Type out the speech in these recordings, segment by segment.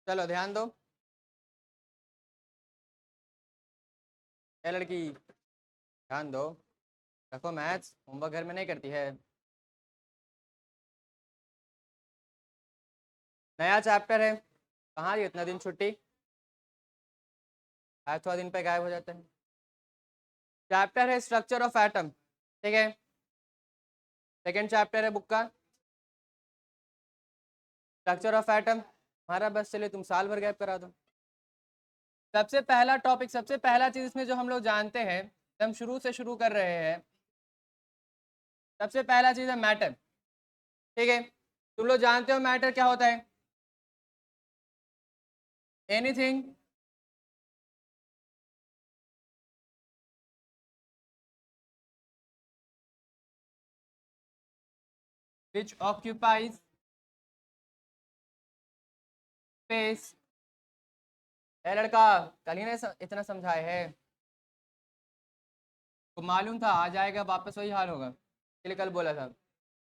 चलो ध्यान दो। ये लड़की ध्यान दो। रखो मैथ्स, होमवर्क घर में नहीं करती है। नया चैप्टर है। कहाँ ये इतना दिन छुट्टी? आज थोड़ा दिन पे गायब हो जाता है। चैप्टर है स्ट्रक्चर ऑफ एटम। ठीक है, सेकेंड चैप्टर है बुक का स्ट्रक्चर ऑफ एटम। हमारा बस चले, तुम साल भर गैप करा दो। सबसे पहला टॉपिक, सबसे पहला चीज इसमें जो हम लोग जानते हैं, हम शुरू से शुरू कर रहे हैं। सबसे पहला चीज है मैटर। ठीक है, तुम लोग जानते हो मैटर क्या होता है? Anything which occupies space. ए लड़का, कल ही ने इतना समझाए है, तो मालूम था आ जाएगा वापस वही हाल होगा, इसलिए कल बोला था।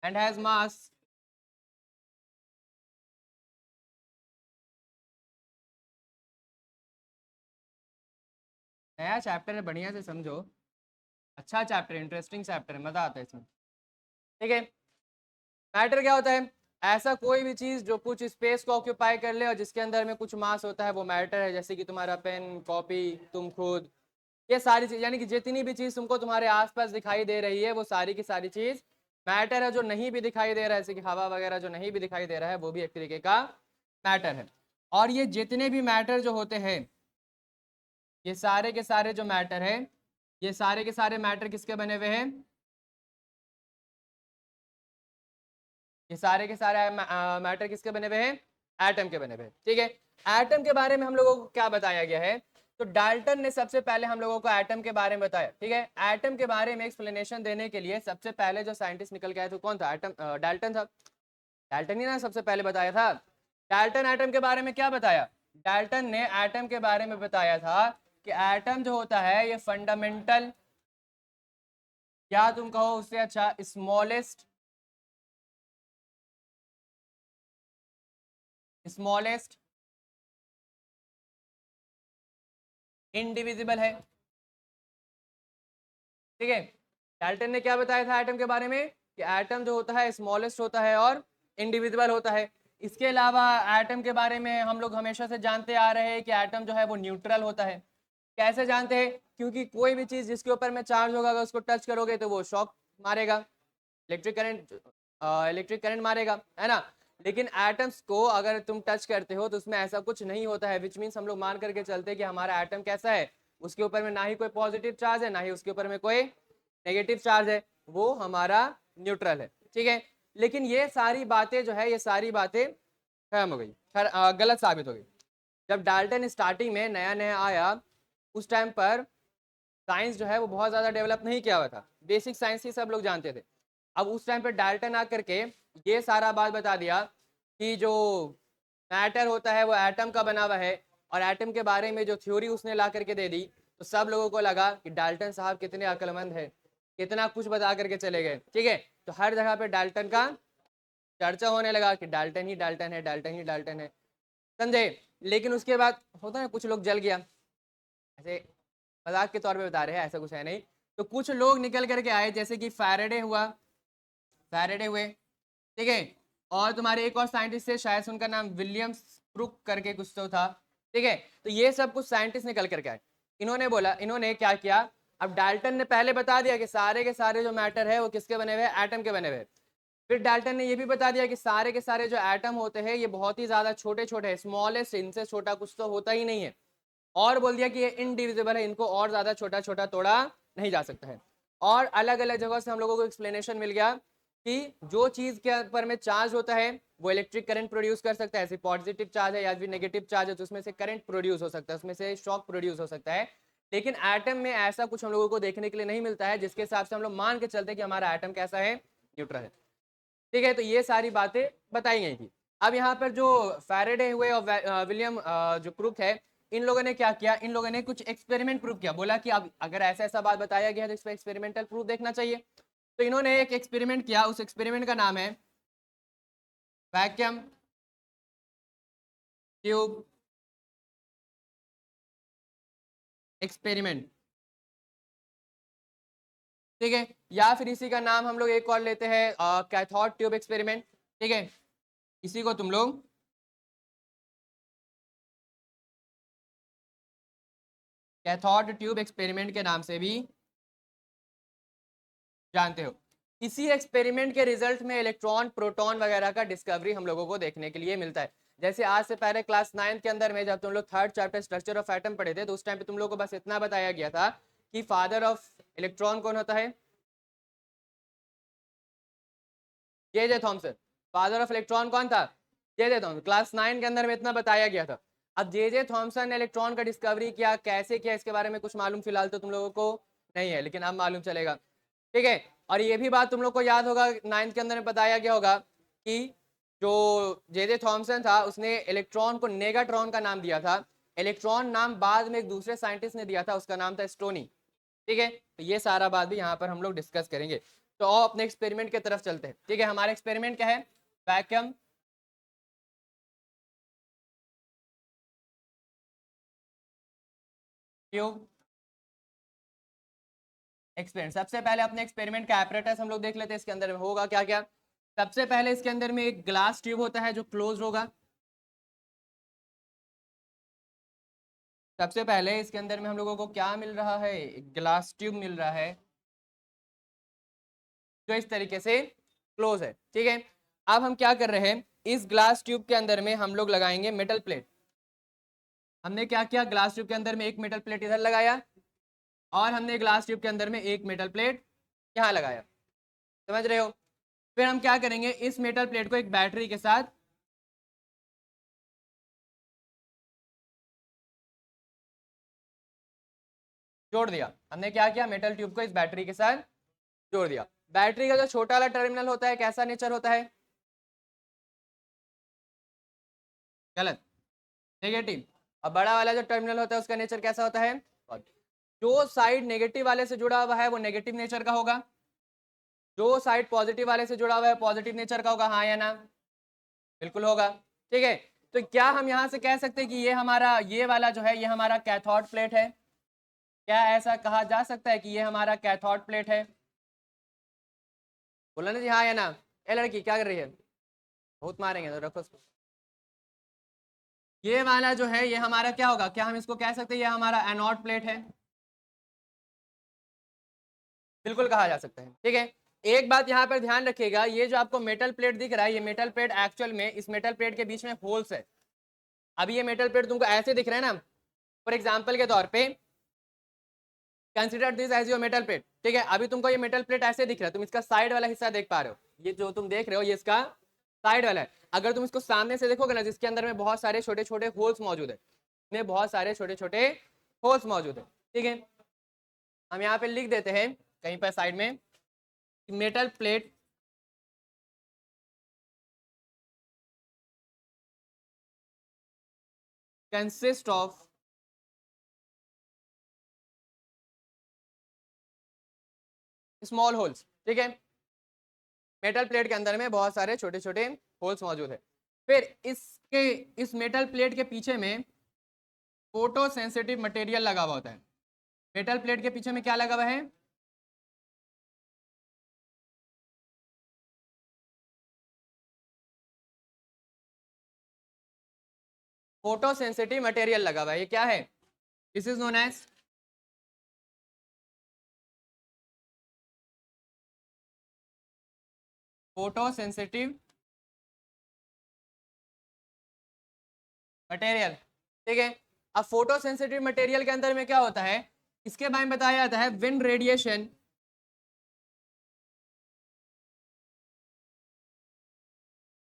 एंड हैज मास। नया चैप्टर है, बढ़िया से समझो। अच्छा चैप्टर है, इंटरेस्टिंग चैप्टर है, मजा आता है इसमें। ठीक है, मैटर क्या होता है? ऐसा कोई भी चीज जो कुछ स्पेस को ऑक्यूपाई कर ले और जिसके अंदर में कुछ मास होता है, वो मैटर है। जैसे कि तुम्हारा पेन, कॉपी, तुम खुद, ये सारी चीज, यानी कि जितनी भी चीज तुमको तुम्हारे आसपास दिखाई दे रही है, वो सारी की सारी चीज मैटर है। जो नहीं भी दिखाई दे रहा है, जैसे कि हवा वगैरह जो नहीं भी दिखाई दे रहा है, वो भी एक तरीके का मैटर है। और ये जितने भी मैटर जो होते हैं, ये सारे के सारे जो मैटर है, ये सारे के सारे मैटर किसके बने हुए हैं? ये सारे के सारे मैटर किसके बने हुए हैं? एटम के बने हुए हैं। ठीक है, एटम के बारे में हम लोगों को क्या बताया गया है? तो डाल्टन ने सबसे पहले हम लोगों को एटम के बारे में बताया। ठीक है, एटम के बारे में एक्सप्लेनेशन देने के लिए सबसे पहले जो साइंटिस्ट निकल के आए थे, कौन था? एटम, डाल्टन था। डाल्टन ही ना सबसे पहले बताया था। डाल्टन एटम के बारे में क्या बताया? डाल्टन ने एटम के बारे में बताया था कि एटम जो होता है, ये फंडामेंटल, या तुम कहो उससे अच्छा स्मॉलेस्ट, स्मॉलेस्ट इंडिविजिबल है। ठीक है, डाल्टन ने क्या बताया था एटम के बारे में? कि एटम जो होता है स्मॉलेस्ट होता है और इंडिविजिबल होता है। इसके अलावा एटम के बारे में हम लोग हमेशा से जानते आ रहे हैं कि एटम जो है वो न्यूट्रल होता है। कैसे जानते हैं? क्योंकि कोई भी चीज जिसके ऊपर में चार्ज होगा, अगर उसको टच करोगे तो वो शॉक मारेगा, इलेक्ट्रिक करंट, इलेक्ट्रिक करंट मारेगा, है ना। लेकिन एटम्स को अगर तुम टच करते हो तो उसमें ऐसा कुछ नहीं होता है, विच मीन्स हम लोग मान करके चलते हैं कि हमारा एटम कैसा है, उसके ऊपर में ना ही कोई पॉजिटिव चार्ज है, ना ही उसके ऊपर में कोई नेगेटिव चार्ज है, वो हमारा न्यूट्रल है। ठीक है, लेकिन ये सारी बातें जो है, ये सारी बातें खत्म हो गई, गलत साबित हो गई। जब डाल्टन स्टार्टिंग में नया नया आया, उस टाइम पर साइंस जो है वो बहुत ज़्यादा डेवलप नहीं किया हुआ था, बेसिक साइंस ही सब लोग जानते थे। अब उस टाइम पर डाल्टन आकर के ये सारा बात बता दिया कि जो मैटर होता है वो एटम का बना हुआ है, और एटम के बारे में जो थ्योरी उसने ला करके दे दी, तो सब लोगों को लगा कि डाल्टन साहब कितने अक्लमंद है, कितना कुछ बता करके चले गए। ठीक है, तो हर जगह पे डाल्टन का चर्चा होने लगा कि डाल्टन ही डाल्टन है, डाल्टन ही डाल्टन है, समझे। लेकिन उसके बाद होता है कुछ लोग जल गया, ऐसे मजाक के तौर पे बता रहे हैं, ऐसा कुछ है नहीं। तो कुछ लोग निकल करके आए, जैसे कि फैराडे हुआ, फैराडे हुए। ठीक है, और तुम्हारे एक और साइंटिस्ट थे, शायद से उनका नाम विलियम्स क्रुक करके कुछ तो था। ठीक है, तो ये सब कुछ साइंटिस्ट निकल करके आए। इन्होंने बोला, इन्होंने क्या किया, अब डाल्टन ने पहले बता दिया कि सारे के सारे जो मैटर है वो किसके बने हुए हैं? एटम के बने हुए हैं। फिर डाल्टन ने ये भी बता दिया कि सारे के सारे जो एटम होते हैं ये बहुत ही ज्यादा छोटे छोटे हैं, स्मॉलेस्ट, इनसे छोटा कुछ तो होता ही नहीं है। और बोल दिया कि ये इनडिविजिबल है, इनको और ज्यादा छोटा छोटा तोड़ा नहीं जा सकता है। और अलग अलग जगह से हम लोगों को एक्सप्लेनेशन मिल गया कि जो चीज के ऊपर में चार्ज होता है वो इलेक्ट्रिक करंट प्रोड्यूस कर सकता है, ऐसे पॉजिटिव चार्ज है या फिर नेगेटिव चार्ज है तो उसमें से करंट प्रोड्यूस हो सकता है, उसमें से शॉक प्रोड्यूस हो सकता है। लेकिन एटम में ऐसा कुछ हम लोगों को देखने के लिए नहीं मिलता है, जिसके हिसाब से हम लोग मान के चलते हैं कि हमारा एटम कैसा है? न्यूट्रल है। ठीक है, तो ये सारी बातें बताई गई थी। अब यहाँ पर जो फैराडे हुए और विलियम जो क्रुक है, इन लोगों ने क्या किया, इन लोगों ने कुछ एक्सपेरिमेंट प्रूव किया। बोला कि अब अगर ऐसा ऐसा बात बताया गया है तो इस पर एक्सपेरिमेंटल प्रूफ देखना चाहिए। तो इन्होंने एक एक्सपेरिमेंट किया, उस एक्सपेरिमेंट का नाम है वैक्यूम ट्यूब एक्सपेरिमेंट, ठीक है, या फिर इसी का नाम हम लोग एक और लेते हैं कैथोड ट्यूब एक्सपेरिमेंट, ठीक है, इसी को तुम लोग कैथोड ट्यूब एक्सपेरिमेंट के नाम से भी जानते हो। इसी एक्सपेरिमेंट के रिजल्ट में इलेक्ट्रॉन प्रोटॉन वगैरह का डिस्कवरी हम लोगों को देखने के लिए मिलता है। जैसे आज से पहले क्लास 9 के अंदर में जब तुम लोग third chapter structure of atom पढ़े थे तो उस टाइम पे तुम लोग को बस इतना बताया गया था कि फादर ऑफ इलेक्ट्रॉन कौन होता है, J Thomson. Father of electron कौन था, जे थॉमसन। क्लास 9 के अंदर में इतना बताया गया था। अब जे थॉमसन ने इलेक्ट्रॉन का डिस्कवरी किया, कैसे किया, इसके बारे में कुछ मालूम फिलहाल तो तुम लोगों को नहीं है, लेकिन अब मालूम चलेगा, ठीक है। और ये भी बात तुम लोग को याद होगा, 9th के अंदर में बताया गया होगा कि जो जे थॉमसन था उसने इलेक्ट्रॉन को नेगाट्रॉन का नाम दिया था। इलेक्ट्रॉन नाम बाद में एक दूसरे साइंटिस्ट ने दिया था, उसका नाम था स्टोनी, ठीक है। तो ये सारा बात भी यहाँ पर हम लोग डिस्कस करेंगे। तो आओ अपने एक्सपेरिमेंट की तरफ चलते हैं, ठीक है। हमारा एक्सपेरिमेंट क्या है, वैक्यूम ट्यूब एक्सपेरिमेंट। सबसे पहले अपने एक्सपेरिमेंट का एपरेटस हम लोग देख लेते हैं, इसके अंदर में होगा क्या क्या। सबसे पहले इसके अंदर में एक ग्लास ट्यूब होता है जो क्लोज होगा। सबसे पहले इसके अंदर में हम लोगों को क्या मिल रहा है, एक ग्लास ट्यूब मिल रहा है जो इस तरीके से क्लोज है, ठीक है। अब हम क्या कर रहे हैं, इस ग्लास ट्यूब के अंदर में हम लोग लगाएंगे मेटल प्लेट। हमने क्या किया, ग्लास ट्यूब के अंदर में एक मेटल प्लेट इधर लगाया और हमने ग्लास ट्यूब के अंदर में एक मेटल प्लेट यहाँ लगाया, समझ रहे हो। फिर हम क्या करेंगे, इस मेटल प्लेट को एक बैटरी के साथ जोड़ दिया। हमने क्या किया, मेटल ट्यूब को इस बैटरी के साथ जोड़ दिया। बैटरी का जो छोटा वाला टर्मिनल होता है कैसा नेचर होता है, गलत, नेगेटिव। और बड़ा वाला जो टर्मिनल होता है उसका नेचर कैसा होता है, जो साइड नेगेटिव वाले से जुड़ा हुआ है वो नेगेटिव नेचर का होगा, जो साइड पॉजिटिव वाले से जुड़ा हुआ है पॉजिटिव नेचर का होगा, हाँ या ना, बिल्कुल होगा, ठीक है। तो क्या हम यहाँ से कह सकते हैं कि ये हमारा, ये वाला जो है ये हमारा कैथोड प्लेट है, क्या ऐसा कहा जा सकता है कि ये हमारा कैथोड प्लेट है, बोला ना जी हाँ या ना। ए लड़की क्या कर रही है, बहुत मारेंगे तो रखो उसको। ये वाला जो है ये हमारा क्या होगा, क्या हम इसको कह सकते हैं ये हमारा एनोड प्लेट है, बिल्कुल कहा जा सकता है, ठीक है। एक बात यहाँ पर ध्यान रखिएगा, ये जो आपको मेटल प्लेट दिख रहा है ये मेटल प्लेट एक्चुअल में इस मेटल प्लेट के बीच में होल्स है। अभी ये मेटल प्लेट तुमको ऐसे दिख रहे हैं ना, फॉर एग्जाम्पल के तौर पे consider this as your metal plate, ठीक है। अभी तुमको ये मेटल प्लेट ऐसे दिख रहा है, तुम इसका साइड वाला हिस्सा देख पा रहे हो, ये जो तुम देख रहे हो ये इसका साइड वाला है। अगर तुम इसको सामने से देखोगे ना, जिसके अंदर में बहुत सारे छोटे छोटे होल्स मौजूद है, इसमें बहुत सारे छोटे छोटे होल्स मौजूद है, ठीक है। हम यहाँ पे लिख देते हैं कहीं पर साइड में, metal plate consist of small holes, ठीक है। मेटल प्लेट के अंदर में बहुत सारे छोटे छोटे होल्स मौजूद है। फिर इसके इस मेटल प्लेट के पीछे में फोटो सेंसिटिव मटेरियल लगा हुआ होता है। मेटल प्लेट के पीछे में क्या लगा हुआ है, फोटो सेंसिटिव मटेरियल लगा हुआ है। ये क्या है, this is known as photo sensitive material, ठीक है। अब फोटो सेंसिटिव मटेरियल के अंदर में क्या होता है, इसके बारे में बताया जाता है wind radiation,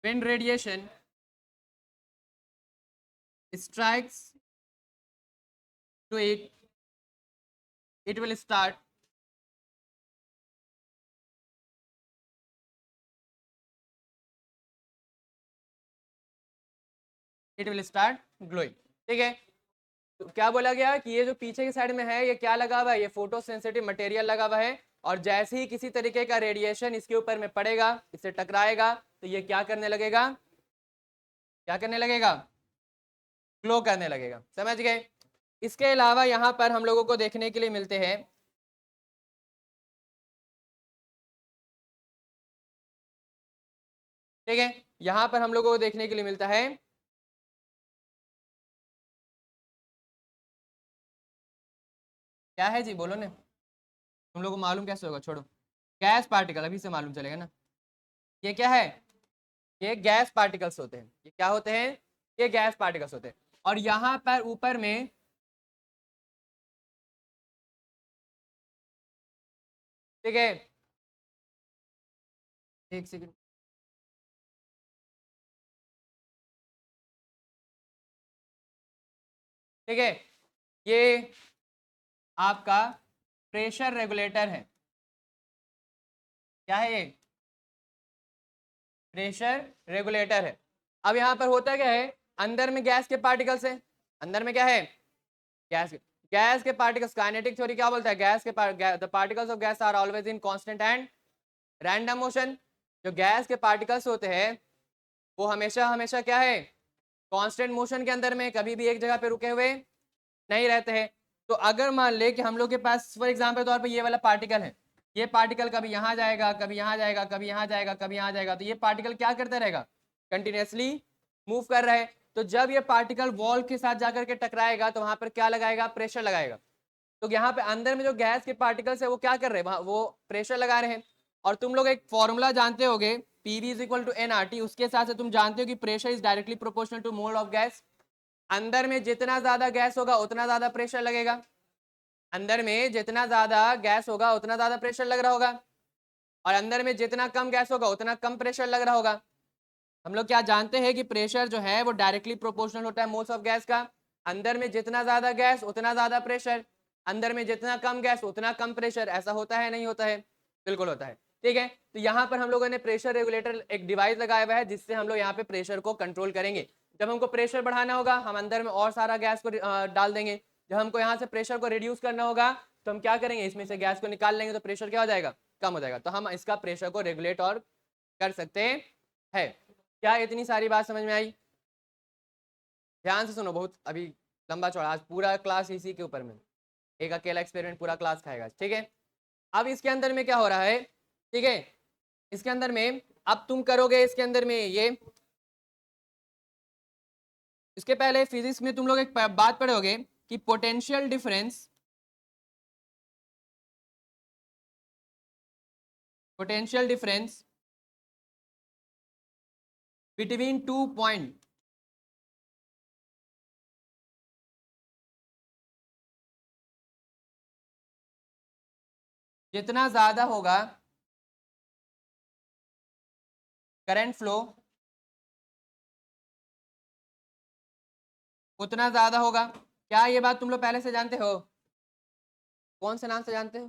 wind radiation strikes to it will start glowing, ठीक है। तो क्या बोला गया कि ये जो पीछे की साइड में है ये क्या लगा हुआ है, ये फोटो सेंसिटिव मटेरियल लगा हुआ है, और जैसे ही किसी तरीके का रेडिएशन इसके ऊपर में पड़ेगा, इससे टकराएगा, तो ये क्या करने लगेगा, क्या करने लगेगा, फ्लो करने लगेगा, समझ गए। इसके अलावा यहाँ पर हम लोगों को देखने के लिए मिलते हैं ठीक है, यहाँ पर हम लोगों को देखने के लिए मिलता है क्या है जी, बोलो ना, तुम लोगों को मालूम कैसे होगा, छोड़ो, गैस पार्टिकल अभी से मालूम चलेगा ना। ये क्या है, ये गैस पार्टिकल्स होते हैं, ये क्या होते हैं, ये गैस पार्टिकल्स होते हैं। और यहाँ पर ऊपर में ठीक है, एक सेकंड, ठीक है, ये आपका प्रेशर रेगुलेटर है, क्या है ये, प्रेशर रेगुलेटर है। अब यहाँ पर होता क्या है, अंदर में गैस के पार्टिकल्स है, अंदर में क्या है, गैस के पार्टिकल्स, काइनेटिक थ्योरी क्या बोलता है, गैस के the particles of gas are always in constant and random motion. जो गैस के पार्टिकल्स होते हैं वो हमेशा हमेशा क्या है, कांस्टेंट मोशन के अंदर में, कभी भी एक जगह पे रुके हुए नहीं रहते हैं। तो अगर मान ले कि हम लोग के पास फॉर एग्जाम्पल तौर पे ये वाला पार्टिकल है, ये पार्टिकल कभी यहाँ जाएगा, कभी यहाँ जाएगा, कभी यहाँ जाएगा, कभी यहाँ जाएगा, तो ये पार्टिकल क्या करता रहेगा, कंटिन्यूसली मूव कर रहा है। तो जब ये पार्टिकल वॉल के साथ जाकर के टकराएगा तो वहां पर क्या लगाएगा, प्रेशर लगाएगा। तो यहाँ पे अंदर में जो गैस के पार्टिकल्स है वो क्या कर रहे हैं, वो प्रेशर लगा रहे हैं। और तुम लोग एक फॉर्मूला जानते होगे, PV is equal to nRT, उसके हिसाब से तुम जानते हो कि pressure is directly proportional to mole of gas. अंदर में जितना ज्यादा गैस होगा उतना ज्यादा प्रेशर लगेगा, अंदर में जितना ज्यादा गैस होगा उतना ज्यादा प्रेशर लग रहा होगा, और अंदर में जितना कम गैस होगा उतना कम प्रेशर लग रहा होगा। हम लोग क्या जानते हैं कि प्रेशर जो है वो डायरेक्टली प्रोपोर्शनल होता है मोल्स ऑफ गैस का। अंदर में जितना ज्यादा गैस उतना ज्यादा प्रेशर, अंदर में जितना कम गैस उतना कम प्रेशर। ऐसा होता है नहीं होता है, बिल्कुल होता है, ठीक है। तो यहाँ पर हम लोगों ने प्रेशर रेगुलेटर एक डिवाइस लगाया हुआ है जिससे हम लोग यहाँ पे प्रेशर को कंट्रोल करेंगे। जब हमको प्रेशर बढ़ाना होगा हम अंदर में और सारा गैस को डाल देंगे, जब हमको यहाँ से प्रेशर को रिड्यूस करना होगा तो हम क्या करेंगे, इसमें से गैस को निकाल लेंगे, तो प्रेशर क्या हो जाएगा, कम हो जाएगा। तो हम इसका प्रेशर को रेगुलेट और कर सकते हैं। क्या इतनी सारी बात समझ में आई, ध्यान से सुनो, बहुत अभी लंबा चौड़ा, आज पूरा क्लास इसी के ऊपर में, एक अकेला एक्सपेरिमेंट पूरा क्लास खाएगा, ठीक है। अब इसके अंदर में क्या हो रहा है, ठीक है, इसके अंदर में अब तुम करोगे इसके अंदर में ये, इसके पहले फिजिक्स में तुम लोग एक बात पढ़ोगे कि potential difference, potential difference between 2 point, जितना ज्यादा होगा करंट फ्लो उतना ज्यादा होगा। क्या ये बात तुम लोग पहले से जानते हो, कौन से नाम से जानते हो,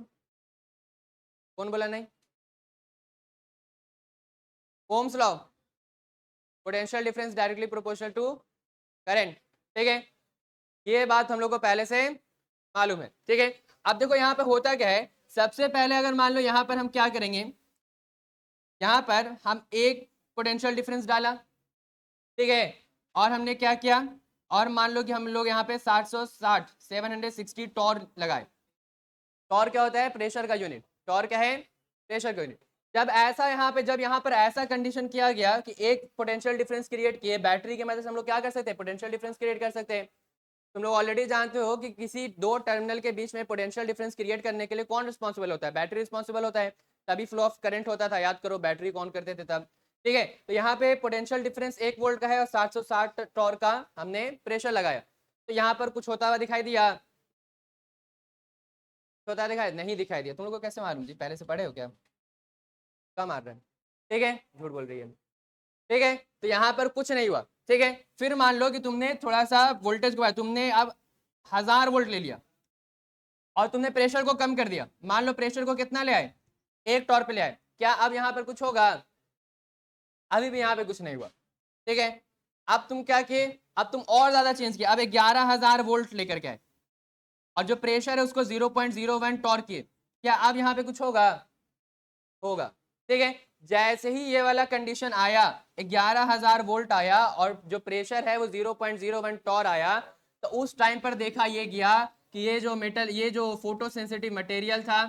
कौन बोला नहीं, Ohm's law, potential difference directly proportional to current, ठीक है। ये बात हम लोग को पहले से मालूम है, ठीक है। अब देखो यहाँ पे होता क्या है, सबसे पहले अगर मान लो यहाँ पर हम क्या करेंगे, यहाँ पर हम एक पोटेंशियल डिफरेंस डाला, ठीक है, और हमने क्या किया, और मान लो कि हम लोग यहाँ पे 760 टॉर लगाए। टॉर क्या होता है, प्रेशर का यूनिट, टॉर क्या है, प्रेशर का यूनिट। जब ऐसा यहाँ पे, जब यहाँ पर ऐसा कंडीशन किया गया कि एक पोटेंशियल डिफरेंस क्रिएट किए, बैटरी की मदद से हम लोग क्या कर सकते हैं, पोटेंशियल डिफरेंस क्रिएट कर सकते हैं। तुम लोग ऑलरेडी जानते हो कि किसी दो टर्मिनल के बीच में पोटेंशियल डिफरेंस क्रिएट करने के लिए कौन रिस्पॉन्सिबल होता है, बैटरी रिस्पॉन्सिबल होता है, तभी फ्लो ऑफ करंट होता था, याद करो बैटरी कौन करते थे तब, ठीक है। तो यहाँ पे पोटेंशियल डिफरेंस 1 वोल्ट का है और 760 टॉर्क का हमने प्रेशर लगाया, तो यहाँ पर कुछ होता हुआ दिखाई दिया, होता दिखाई नहीं, दिखाई दिया। तुम लोग को कैसे मालूम जी, पहले से पढ़े हो क्या, क्या मार रहे हैं, ठीक है, झूठ बोल रही है, ठीक है। तो यहाँ पर कुछ नहीं हुआ, ठीक है। फिर मान लो कि तुमने थोड़ा सा वोल्टेज को, तुमने अब 1000 वोल्ट ले लिया और तुमने प्रेशर को कम कर दिया, मान लो प्रेशर को कितना ले आए, 1 टॉर पे ले आए, क्या अब यहाँ पर कुछ होगा, अभी भी यहाँ पे कुछ नहीं हुआ, ठीक है। अब तुम क्या किए, अब तुम और ज्यादा चेंज किया, अब 11000 वोल्ट लेकर के आए और जो प्रेशर है उसको 0.01 टॉर्क किए, क्या अब यहाँ पे कुछ होगा, होगा, ठीक है। जैसे ही ये वाला कंडीशन आया, 11,000 वोल्ट आया और जो प्रेशर है वो 0.01 टॉर आया, तो उस टाइम पर देखा ये गया कि ये जो फोटो सेंसिटिव मटेरियल था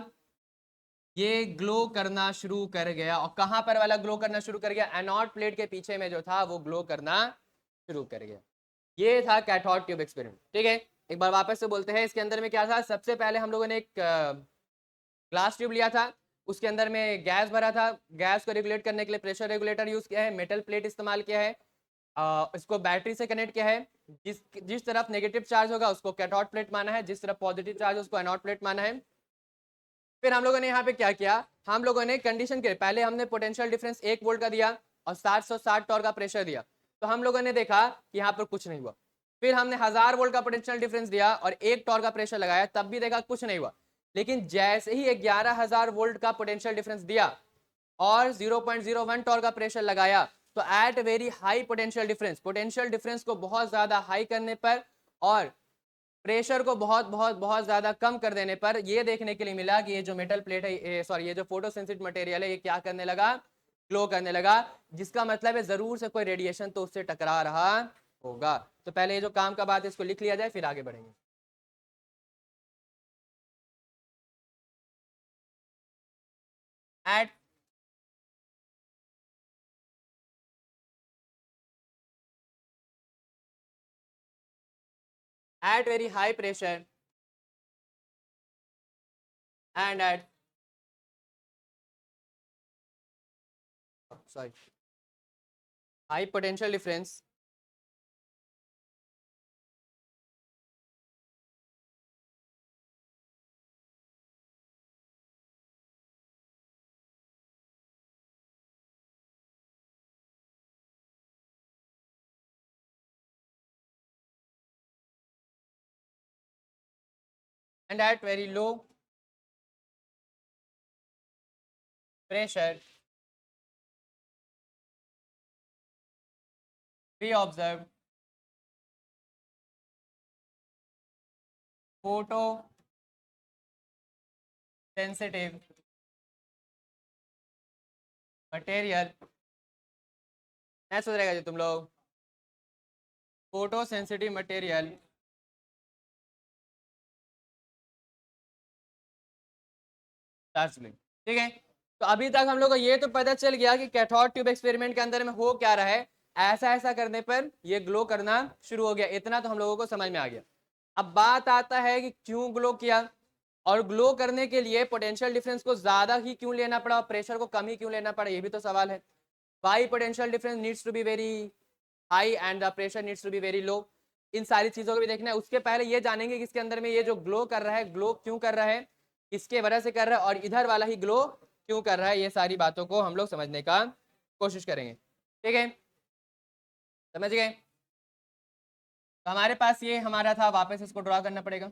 ये ग्लो करना शुरू कर गया। और कहां पर वाला ग्लो करना शुरू कर गया? एनोड प्लेट के पीछे में जो था वो ग्लो करना शुरू कर गया। ये था कैथोड ट्यूब एक्सपेरिमेंट। ठीक है, एक बार वापस से बोलते हैं। इसके अंदर में क्या था? सबसे पहले हम लोगों ने एक ग्लास ट्यूब लिया था, उसके अंदर में गैस भरा था, गैस को रेगुलेट करने के लिए प्रेशर रेगुलेटर यूज किया है, मेटल प्लेट इस्तेमाल किया है, इसको बैटरी से कनेक्ट किया है। जिस जिस तरफ नेगेटिव चार्ज होगा उसको कैथोड प्लेट माना है, जिस तरफ पॉजिटिव चार्ज उसको एनोड प्लेट माना है। फिर हम लोगों ने यहाँ पे क्या किया? हम लोगों ने कंडीशन के पहले हमने पोटेंशियल डिफरेंस 1 वोल्ट का दिया और 760 टॉर का प्रेशर दिया, तो हम लोगों ने देखा कि यहाँ पर कुछ नहीं हुआ। फिर हमने 1000 वोल्ट का पोटेंशियल डिफरेंस दिया और 1 टॉर का प्रेशर लगाया, तब भी देखा कुछ नहीं हुआ। लेकिन जैसे ही 11,000 वोल्ट का पोटेंशियल डिफरेंस दिया और 0.01 टॉर का प्रेशर लगाया, तो at very high potential difference को बहुत ज्यादा हाई करने पर और प्रेशर को बहुत बहुत बहुत ज्यादा कम कर देने पर ये देखने के लिए मिला कि ये जो मेटल प्लेट है, सॉरी, ये जो फोटो सेंसिटिव मटेरियल है, ये क्या करने लगा? ग्लो करने लगा। जिसका मतलब है जरूर से कोई रेडिएशन तो उससे टकरा रहा होगा। तो पहले ये जो काम का बात है इसको लिख लिया जाए, फिर आगे बढ़ेंगे। At at very high pressure and at sorry high potential difference and at very low pressure we observed photo sensitive material। मैं सोच रहेगा जी तुम लोग, फोटो सेंसिटिव मटेरियल दार्जिलिंग। ठीक है, तो अभी तक हम लोग को ये तो पता चल गया कि कैथोड ट्यूब एक्सपेरिमेंट के अंदर में हो क्या रहा है। ऐसा ऐसा करने पर ये ग्लो करना शुरू हो गया, इतना तो हम लोगों को समझ में आ गया। अब बात आता है कि क्यों ग्लो किया, और ग्लो करने के लिए पोटेंशियल डिफरेंस को ज्यादा ही क्यों लेना पड़ा और प्रेशर को कम ही क्यों लेना पड़ा, ये भी तो सवाल है। Why potential difference needs to be very high and the pressure needs to be very low. इन सारी चीजों को भी देखना है। उसके पहले ये जानेंगे कि इसके अंदर में ये जो ग्लो कर रहा है, ग्लो क्यों कर रहा है, किसके वजह से कर रहा है, और इधर वाला ही ग्लो क्यों कर रहा है। ये सारी बातों को हम लोग समझने का कोशिश करेंगे। ठीक है, समझ गए? तो हमारे पास ये हमारा था, वापस इसको ड्रॉ करना पड़ेगा।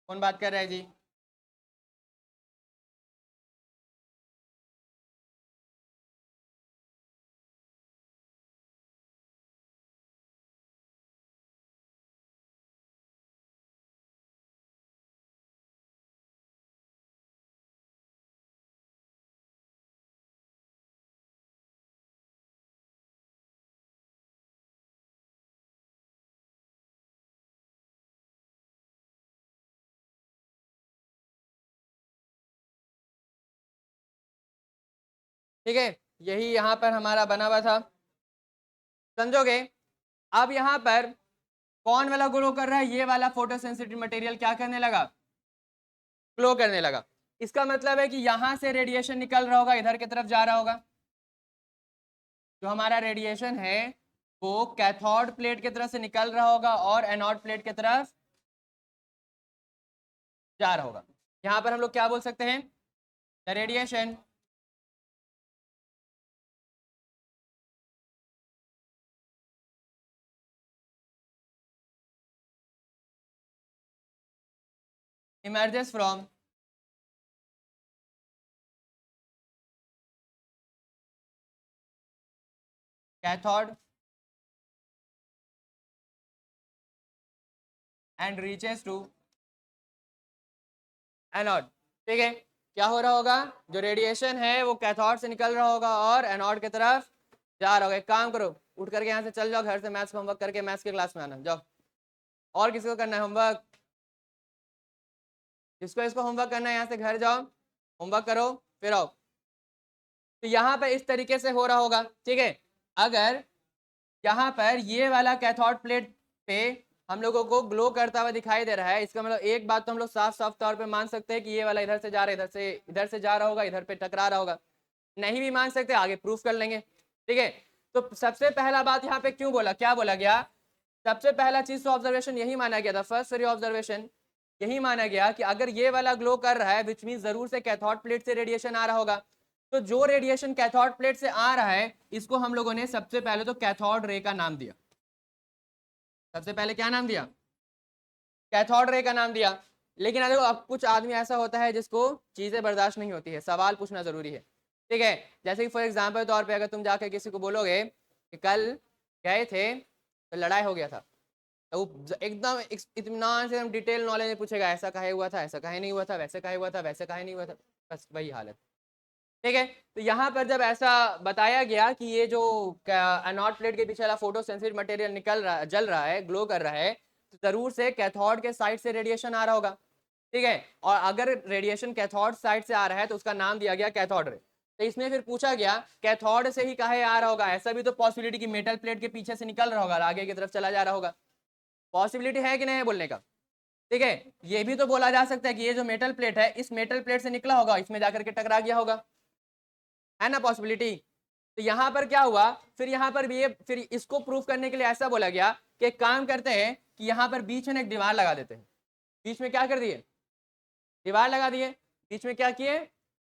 कौन बात कर रहा है जी? ठीक है, यही यहाँ पर हमारा बना हुआ था, समझोगे? अब यहाँ पर कौन वाला ग्लो कर रहा है? ये वाला फोटो सेंसिटिव मटेरियल क्या करने लगा? ग्लो करने लगा। इसका मतलब है कि यहां से रेडिएशन निकल रहा होगा, इधर की तरफ जा रहा होगा। जो हमारा रेडिएशन है वो कैथोड प्लेट की तरफ से निकल रहा होगा और एनोड प्लेट की तरफ जा रहा होगा। यहां पर हम लोग क्या बोल सकते हैं? The radiation emerges from cathode and reaches to anode. ठीक है, क्या हो रहा होगा, जो रेडिएशन है वो कैथोड से निकल रहा होगा और एनोड की तरफ जा रहा होगा। एक काम करो, उठ करके यहाँ से चल जाओ, घर से मैथ्स का होमवर्क करके मैथ्स के क्लास में आना जाओ। और किसी को करना है होमवर्क? जिसको इसको होमवर्क करना है यहाँ से घर जाओ, होमवर्क करो, फिर आओ। तो यहाँ पर इस तरीके से हो रहा होगा। ठीक है, अगर यहाँ पर ये वाला कैथोड प्लेट पे हम लोगों को ग्लो करता हुआ दिखाई दे रहा है, इसका मतलब एक बात तो हम लोग साफ साफ तौर पे मान सकते हैं कि ये वाला इधर से जा रहा है, इधर से जा रहा होगा, इधर पे टकरा रहा होगा। नहीं भी मान सकते, आगे प्रूफ कर लेंगे। ठीक है, तो सबसे पहला बात यहाँ पे क्यों बोला, क्या बोला गया, सबसे पहला चीज तो ऑब्जर्वेशन यही माना गया था, फर्स्ट सॉरी ऑब्जर्वेशन यही माना गया कि अगर ये वाला ग्लो कर रहा है विच मीन जरूर से कैथोड प्लेट से रेडिएशन आ रहा होगा। तो जो रेडिएशन कैथोड प्लेट से आ रहा है इसको हम लोगों ने सबसे पहले तो कैथोड रे का नाम दिया। सबसे पहले क्या नाम दिया, कैथोड रे का नाम दिया। लेकिन देखो अब कुछ आदमी ऐसा होता है जिसको चीजें बर्दाश्त नहीं होती है, सवाल पूछना जरूरी है। ठीक है, जैसे कि फॉर एग्जाम्पल तौर पे अगर तुम जाकर किसी को बोलोगे कि कल गए थे तो लड़ाई हो गया था, तो वो एकदम इत्मीनान से डिटेल नॉलेज में पूछेगा, ऐसा काहे हुआ था, ऐसा काहे नहीं हुआ था, वैसे काहे हुआ था, वैसे काहे नहीं हुआ था, बस वही हालत। ठीक है, तो यहाँ पर जब ऐसा बताया गया कि ये जो एनोड प्लेट के पीछे वाला फोटो सेंसिटिव मटेरियल निकल रहा, जल रहा है, ग्लो कर रहा है, तो जरूर से कैथोड के साइड से रेडिएशन आ रहा होगा। ठीक है, और अगर रेडिएशन कैथोड साइड से आ रहा है तो उसका नाम दिया गया कैथोड रे। तो इसमें फिर पूछा गया कैथोड से ही काहे आ रहा होगा, ऐसा भी तो पॉसिबिलिटी कि मेटल प्लेट के पीछे से निकल रहा होगा, आगे की तरफ चला जा रहा होगा, पॉसिबिलिटी है कि नहीं है बोलने का। ठीक है, ये भी तो बोला जा सकता है कि ये जो मेटल प्लेट है इस मेटल प्लेट से निकला होगा, इसमें जाकर के टकरा गया होगा, है ना पॉसिबिलिटी। तो यहाँ पर क्या हुआ, फिर यहाँ पर भी ये फिर इसको प्रूफ करने के लिए ऐसा बोला गया कि एक काम करते हैं कि यहाँ पर बीच में एक दीवार लगा देते हैं। बीच में क्या कर दिए, दीवार लगा दिए, बीच में क्या किए,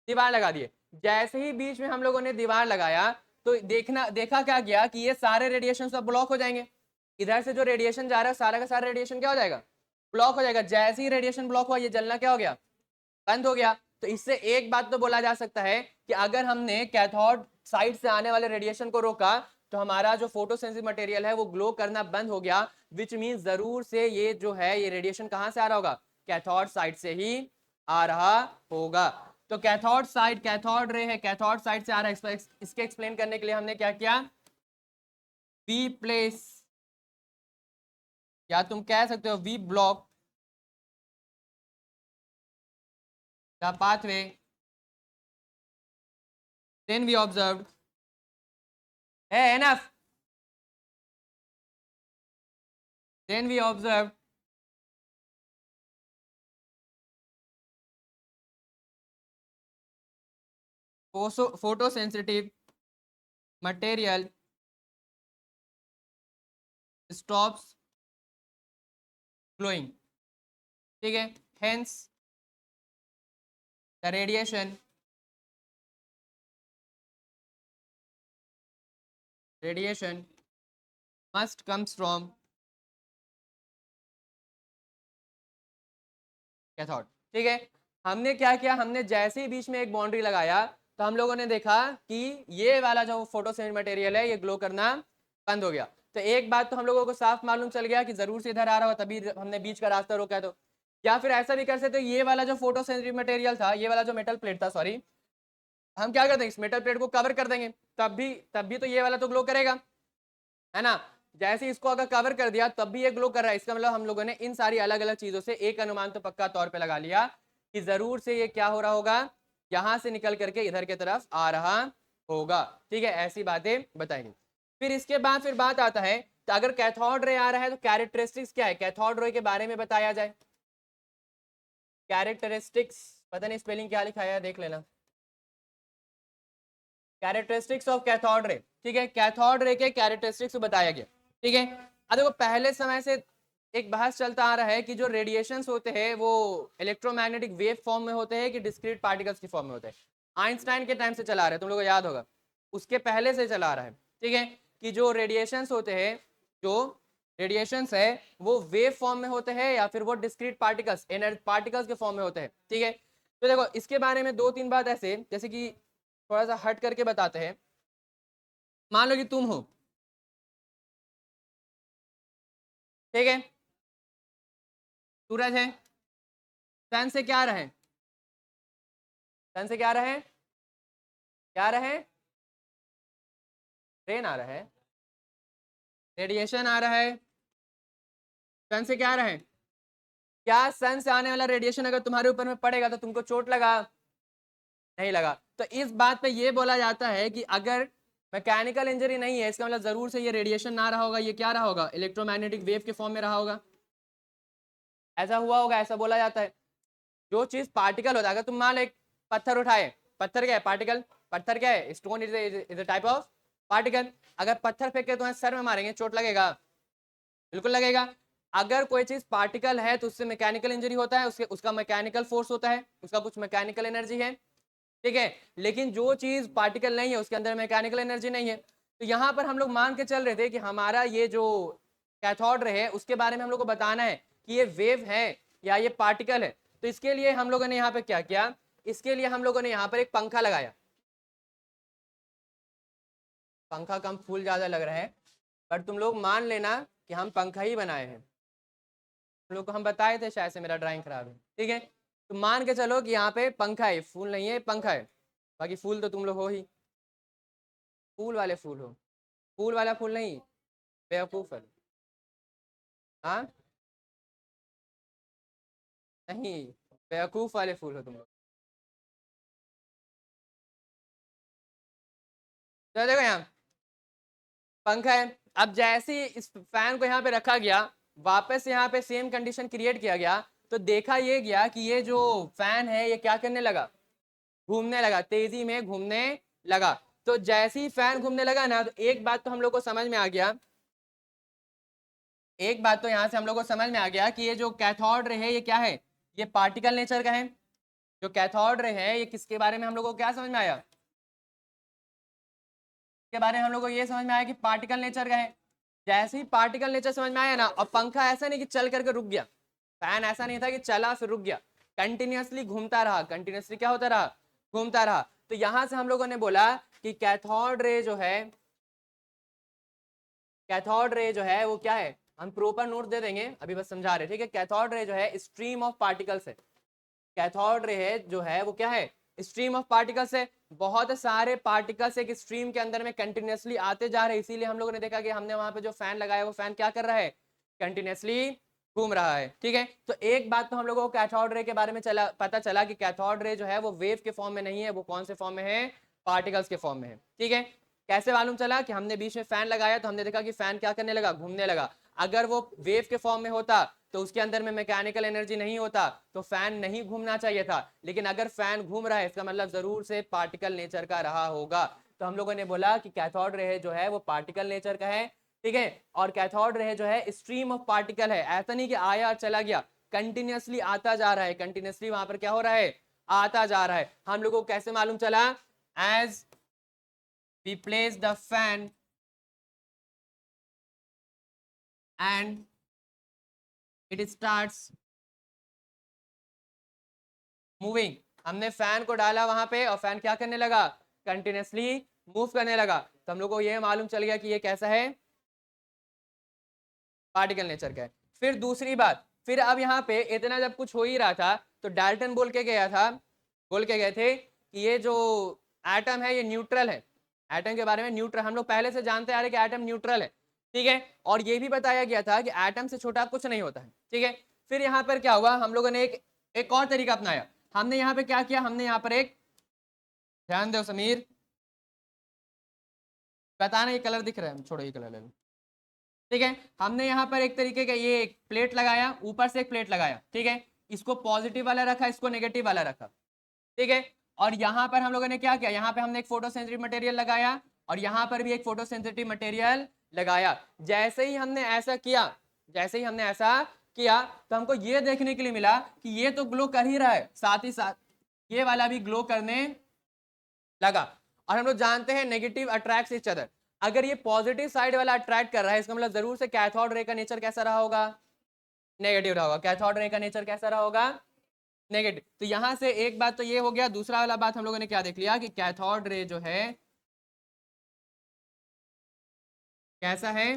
दीवार लगा दिए। जैसे ही बीच में हम लोगों ने दीवार लगाया तो देखा क्या गया कि ये सारे रेडिएशन सब ब्लॉक हो जाएंगे। इधर से जो रेडिएशन जा रहा है सारा का सारा रेडिएशन क्या हो जाएगा, ब्लॉक हो जाएगा। जैसे ही रेडिएशन ब्लॉक हुआ ये जलना क्या हो गया, बंद हो गया। तो इससे एक बात तो बोला जा सकता है कि अगर हमने कैथोड साइड से आने वाले रेडिएशन को रोका तो हमारा जो फोटोसेंसिटिव मटेरियल है वो ग्लो करना बंद हो गया, विच मीन जरूर से ये जो है ये रेडिएशन कहां से आ रहा होगा, कैथोड साइड से ही आ रहा होगा। तो कैथोड साइड, कैथोड रे है कैथोड साइड से आ रहा है, इसके एक्सप्लेन करने के लिए हमने क्या किया, वी प्लेस या तुम कह सकते हो V block the pathway, then we observed, hey enough, then we observed photosensitive material stops glowing. ठीक है, hence the radiation must comes from cathode. ठीक है, हमने क्या किया, हमने जैसे ही बीच में एक बाउंड्री लगाया तो हम लोगों ने देखा कि ये वाला जो फोटोसेंसिटिव मटेरियल है ये ग्लो करना बंद हो गया। तो एक बात तो हम लोगों को साफ मालूम चल गया कि जरूर से इधर आ रहा हो तभी हमने बीच का रास्ता रोका। तो या फिर ऐसा भी कर सकते हो, ये वाला जो फोटोसेंसिटिव मटेरियल था, ये वाला जो मेटल प्लेट था, सॉरी, हम क्या करते हैं इस मेटल प्लेट को कवर कर देंगे, तब भी तो ये वाला तो ग्लो करेगा, है ना। जैसे इसको अगर कवर कर दिया तब भी ये ग्लो कर रहा है, इसका मतलब हम लोगों ने इन सारी अलग अलग चीजों से एक अनुमान तो पक्का तौर पे लगा लिया कि जरूर से ये क्या हो रहा होगा, यहां से निकल करके इधर की तरफ आ रहा होगा। ठीक है, ऐसी बातें बताएंगे। फिर इसके बाद फिर बात आता है तो अगर कैथोड रे आ रहा है तो कैरेक्टरिस्टिक्स क्या है, कैथोड रे के बारे में बताया जाए। कैरेक्टरिस्टिक्स, पता नहीं स्पेलिंग क्या लिखा है, देख लेना। Characteristics of cathode ray. ठीक है, कैथोड रे के कैरेक्टरिस्टिक्स बताया गया। ठीक है, अब देखो पहले समय से एक बहस चलता आ रहा है कि जो रेडिएशंस होते हैं वो इलेक्ट्रोमैग्नेटिक वेव फॉर्म में होते हैं कि डिस्क्रीट पार्टिकल्स की फॉर्म में होते हैं। आइंस्टाइन के टाइम से चला रहा है, तुम लोगों को याद होगा, उसके पहले से चला आ रहा है। ठीक है, कि जो रेडिएशंस होते हैं, जो रेडिएशंस है वो वेव फॉर्म में होते हैं या फिर वो डिस्क्रीट पार्टिकल्स, एनर्जी पार्टिकल्स के फॉर्म में होते हैं। ठीक है, तो देखो इसके बारे में दो तीन बात ऐसे, जैसे कि थोड़ा सा हट करके बताते हैं। मान लो कि तुम हो, ठीक है, सूरज है, सन से क्या रहे, सन से क्या रहे, क्या रहे, रेन आ रहा है, रेडिएशन आ रहा है, सन से क्या रहे, क्या सन से आने वाला रेडिएशन अगर तुम्हारे ऊपर में पड़ेगा तो तुमको चोट लगा, नहीं लगा। तो इस बात पे ये बोला जाता है कि अगर मैकेनिकल इंजरी नहीं है, इसका मतलब जरूर से ये रेडिएशन ना रहा होगा, ये क्या रहा होगा, इलेक्ट्रोमैग्नेटिक वेव के फॉर्म में रहा होगा, ऐसा हुआ होगा, ऐसा बोला जाता है। जो चीज पार्टिकल होता है, अगर तुम मान लो एक पत्थर उठाए, पत्थर क्या है, पार्टिकल, पत्थर क्या है, stone is a type of particle. अगर पत्थर फेंक के तुम्हें सर में मारेंगे, चोट लगेगा, बिल्कुल लगेगा। अगर कोई चीज पार्टिकल है तो उससे मैकेनिकल इंजरी होता है, उसके उसका मैकेनिकल फोर्स होता है, उसका कुछ मैकेनिकल एनर्जी है, ठीक है। लेकिन जो चीज पार्टिकल नहीं है उसके अंदर मैकेनिकल एनर्जी नहीं है। तो यहाँ पर हम लोग मान के चल रहे थे कि हमारा ये जो कैथोड रे है उसके बारे में हम लोग को बताना है कि ये वेव है या ये पार्टिकल है। तो इसके लिए हम लोगों ने यहाँ पे क्या किया, इसके लिए हम लोगों ने यहाँ पर एक पंखा लगाया। पंखा कम फूल ज्यादा लग रहा है, पर तुम लोग मान लेना कि हम पंखा ही बनाए हैं। तुम लोग को हम बताए थे, शायद से मेरा ड्राइंग खराब है, ठीक है। तो मान के चलो कि यहाँ पे पंखा है, फूल नहीं है, पंखा है। बाकी फूल तो तुम लोग हो ही, फूल वाले फूल हो, फूल वाला फूल नहीं, बेवकूफ है। हाँ, नहीं, बेवकूफ वाले फूल हो तुम लोग। तो देखो यहाँ पंखा है। अब जैसे ही इस फैन को यहाँ पे रखा गया, वापस यहाँ पे सेम कंडीशन क्रिएट किया गया, तो देखा ये गया कि ये जो फैन है ये क्या करने लगा, घूमने लगा, तेजी में घूमने लगा। तो जैसे ही फैन घूमने लगा ना, तो एक बात तो हम लोग को समझ में आ गया, एक बात तो यहाँ से हम लोग को समझ में आ गया कि ये जो कैथोड रे है ये क्या है, ये पार्टिकल नेचर का है। जो कैथोड रे है ये किसके बारे में हम लोग को क्या समझ में आया, के बारे में हम लोग को ये समझ में आया कि पार्टिकल नेचर का है। जैसे ही पार्टिकल नेचर समझ में आया ना, और पंखा ऐसा नहीं कि चल करके रुक गया, फैन ऐसा नहीं था कि चला फिर रुक गया, कंटिन्यूअसली घूमता रहा, कंटिन्यूअसली क्या होता रहा, घूमता रहा। तो यहां से हम लोगों ने बोला कि कैथोड रे जो है, कैथोड रे जो है वो क्या है, हम प्रॉपर नोट दे देंगे, अभी बस समझा रहे, ठीक है। कैथोड रे जो है स्ट्रीम ऑफ पार्टिकल्स है, कैथोड रे है जो है वो क्या है, स्ट्रीम ऑफ पार्टिकल्स है। बहुत सारे पार्टिकल्स एक स्ट्रीम के अंदर में कंटिन्यूअसली आते जा रहे हैं, इसीलिए हम लोगों ने देखा कि हमने वहां पे जो फैन लगाया वो फैन क्या कर रहा है, कंटिन्यूअसली घूम रहा है, ठीक है। तो एक बात तो हम लोगों को कैथोड रे के बारे में पता चला कि कैथोड रे जो है वो वेव के फॉर्म में नहीं है, वो कौन से फॉर्म में है, पार्टिकल्स के फॉर्म में है, ठीक है। कैसे मालूम चला कि हमने बीच में फैन लगाया तो हमने देखा कि फैन क्या करने लगा, घूमने लगा। अगर वो वेव के फॉर्म में होता तो उसके अंदर में मैकेनिकल एनर्जी नहीं होता, तो फैन नहीं घूमना चाहिए था। लेकिन अगर फैन घूम रहा है इसका मतलब जरूर से पार्टिकल नेचर का रहा होगा। तो हम लोगों ने बोला कि कैथोड रे जो है वो पार्टिकल नेचर का है, ठीक है। और कैथोड रे जो है स्ट्रीम ऑफ पार्टिकल है, ऐसा नहीं कि आया और चला गया, कंटिन्यूअसली आता जा रहा है, कंटिन्यूअसली वहां पर क्या हो रहा है, आता जा रहा है। हम लोगों को कैसे मालूम चला, as we place the fan and it starts moving। हमने फैन को डाला वहां पे और फैन क्या करने लगा, कंटिन्यूअसली मूव करने लगा। तो हम लोग को यह मालूम चल गया कि ये कैसा है, पार्टिकल नेचर का है। फिर दूसरी बात, फिर अब यहाँ पे इतना जब कुछ हो ही रहा था तो डाल्टन बोल के गया था, बोल के गए थे कि ये जो एटम है ये न्यूट्रल है। एटम के बारे में न्यूट्रल हम लोग पहले से जानते आ रहे कि एटम न्यूट्रल है, ठीक है। और ये भी बताया गया था कि एटम से छोटा कुछ नहीं होता है, ठीक है। फिर यहाँ पर क्या हुआ, हम लोगों ने एक और तरीका अपनाया। हमने यहाँ पे क्या किया, हमने यहाँ पर एक, ध्यान दो समीर, बताना ये कलर दिख रहा है, छोड़ो ये कलर ले लो, ठीक है। हमने यहाँ पर एक तरीके का ये एक प्लेट लगाया, ऊपर से एक प्लेट लगाया, ठीक है। इसको पॉजिटिव वाला रखा, इसको नेगेटिव वाला रखा, ठीक है। और यहाँ पर हम लोगों ने क्या किया, यहाँ पे हमने एक फोटो सेंसिटिव मटेरियल लगाया और यहाँ पर भी एक फोटो सेंसिटिव मटेरियल लगाया। जैसे ही हमने ऐसा किया, जैसे ही हमने ऐसा किया तो हमको ये देखने के लिए मिला कि ये तो ग्लो कर ही रहा है, साथ ही साथ ये वाला भी ग्लो करने लगा। और हम लोग जानते हैं नेगेटिव अट्रैक्ट्स ईच अदर। अगर ये पॉजिटिव साइड वाला अट्रैक्ट कर रहा है इसका मतलब जरूर से कैथोड रे का नेचर कैसा रहा होगा, नेगेटिव रहा होगा। कैथोड रे का नेचर कैसा रहा होगा, नेगेटिव। तो यहां से एक बात तो ये हो गया। दूसरा वाला बात हम लोगों ने क्या देख लिया कि कैथोड रे जो है कैसा है,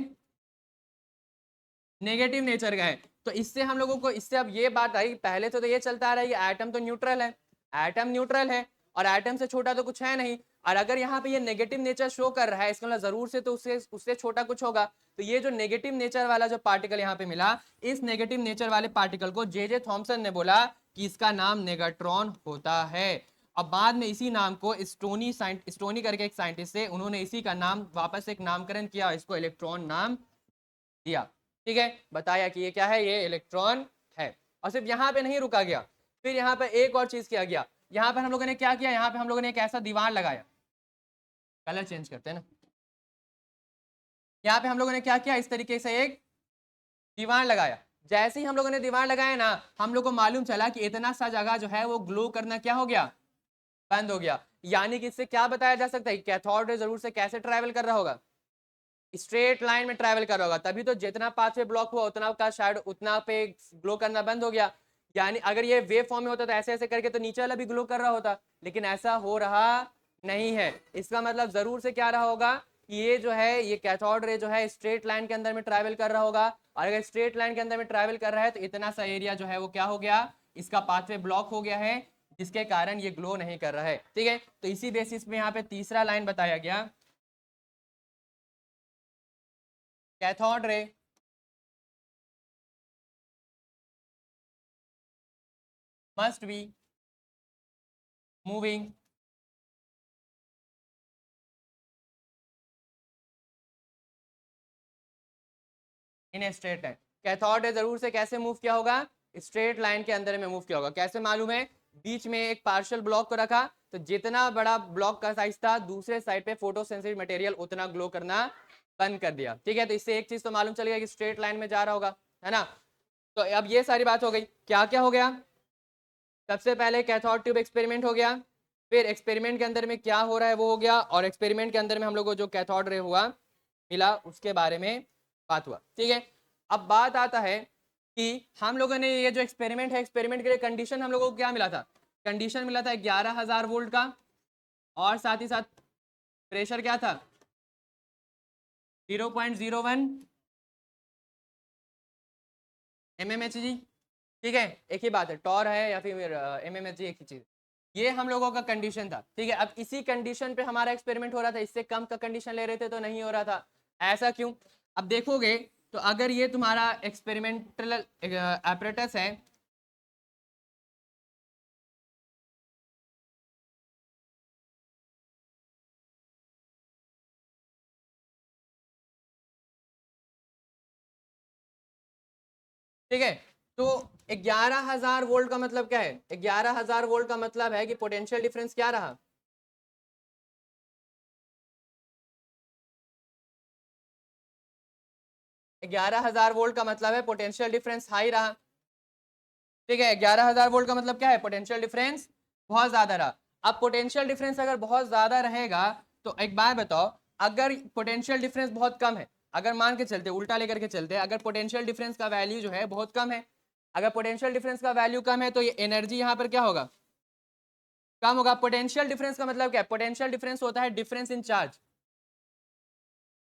नेगेटिव नेचर का है। तो इससे हम लोगों को इससे अब ये बात आई, पहले तो ये चलता आ रहा है कि एटम तो न्यूट्रल है, एटम न्यूट्रल है और एटम से छोटा तो कुछ है नहीं, और अगर यहाँ पे ये नेगेटिव नेचर शो कर रहा है इसका मतलब जरूर से तो उससे उससे छोटा कुछ होगा। तो ये जो नेगेटिव नेचर वाला जो पार्टिकल यहाँ पे मिला, इस नेगेटिव नेचर वाले पार्टिकल को जे थॉमसन ने बोला कि इसका नाम नेगेट्रॉन होता है। अब बाद में इसी नाम को स्टोनी करके एक साइंटिस्ट है, उन्होंने इसी का नाम वापस एक नामकरण किया, इसको इलेक्ट्रॉन नाम दिया। ठीक है, बताया कि ये क्या है, ये इलेक्ट्रॉन है। और सिर्फ यहाँ पे नहीं रुका गया, फिर यहाँ पे एक और चीज किया गया। यहाँ पे हम लोगों ने क्या किया, यहाँ पे हम लोगों ने एक ऐसा दीवार लगाया, कलर चेंज करते हैं ना, यहाँ पे हम लोगों ने क्या किया, इस तरीके से एक दीवार लगाया। जैसे ही हम लोगों ने दीवार लगाया ना, हम लोग को मालूम चला कि इतना सा जगह जो है वो ग्लो करना क्या हो गया, बंद हो गया। यानी कि इससे क्या बताया जा सकता है, कैथोड रे जरूर से कैसे ट्रैवल कर रहा होगा, स्ट्रेट लाइन में ट्रैवल कर रहा होगा, तभी तो जितना पाथवे ब्लॉक हुआ उतना का शायद उतना पे ग्लो करना बंद हो गया। यानी अगर ये वेव फॉर्म में होता तो ऐसे ऐसे करके तो नीचे वाला भी ग्लो कर रहा होता, लेकिन ऐसा हो रहा नहीं है। इसका मतलब जरूर से क्या रहा होगा कि ये जो है ये कैथोड रे जो है स्ट्रेट लाइन के अंदर में ट्रैवल कर रहा होगा, और अगर स्ट्रेट लाइन के अंदर में ट्रैवल कर रहा है तो इतना सा एरिया जो है वो क्या हो गया, इसका पाथवे ब्लॉक हो गया है, जिसके कारण ये ग्लो नहीं कर रहा है। ठीक है, तो इसी बेसिस पे यहाँ पे तीसरा लाइन बताया गया, cathode ray must be moving in a straight line. Cathode ray जरूर से कैसे मूव किया होगा, स्ट्रेट लाइन के अंदर में मूव किया होगा। कैसे मालूम है, बीच में एक पार्शियल ब्लॉक को रखा, तो जितना बड़ा ब्लॉक का साइज था दूसरे साइड पे फोटोसेंसिटिव मटेरियल उतना ग्लो करना बंद कर दिया। ठीक है, तो इससे एक चीज तो मालूम चल गया कि स्ट्रेट लाइन में जा रहा होगा, है ना। तो अब ये सारी बात हो गई, क्या क्या हो गया, सबसे पहले कैथोड ट्यूब एक्सपेरिमेंट हो गया, फिर एक्सपेरिमेंट के अंदर में क्या हो रहा है वो हो गया, और एक्सपेरिमेंट के अंदर में हम लोग को जो कैथोड रे हुआ मिला उसके बारे में बात हुआ। ठीक है, अब बात आता है कि हम लोगों ने ये जो एक्सपेरिमेंट है, एक्सपेरिमेंट के लिए कंडीशन हम लोगों को क्या मिला था, कंडीशन मिला था 11,000 वोल्ट का, और साथ ही साथ प्रेशर क्या था 0.01 mmHg। ठीक है, एक ही बात है, टॉर है या फिर mmHg एक ही चीज, ये हम लोगों का कंडीशन था। ठीक है, अब इसी कंडीशन पे हमारा एक्सपेरिमेंट हो रहा था, इससे कम का कंडीशन ले रहे थे तो नहीं हो रहा था, ऐसा क्यों। अब देखोगे तो अगर ये तुम्हारा एक्सपेरिमेंटल एपरेटस है, ठीक है, तो 11,000 वोल्ट का मतलब क्या है, 11,000 वोल्ट का मतलब है कि पोटेंशियल डिफरेंस क्या रहा, 11,000 वोल्ट का मतलब है पोटेंशियल डिफरेंस हाई रहा। ठीक है, 11,000 वोल्ट का मतलब क्या है, पोटेंशियल डिफरेंस बहुत ज्यादा रहा। अब पोटेंशियल डिफरेंस अगर बहुत ज्यादा रहेगा तो एक बात बताओ, अगर पोटेंशियल डिफरेंस बहुत कम है, अगर मान के चलते उल्टा लेकर के चलते, अगर पोटेंशियल डिफरेंस का वैल्यू जो है बहुत कम है, अगर पोटेंशियल डिफरेंस का वैल्यू कम है तो ये एनर्जी यहाँ पर क्या होगा, कम होगा। पोटेंशियल डिफरेंस का मतलब क्या है, पोटेंशियल डिफरेंस होता है difference in charge.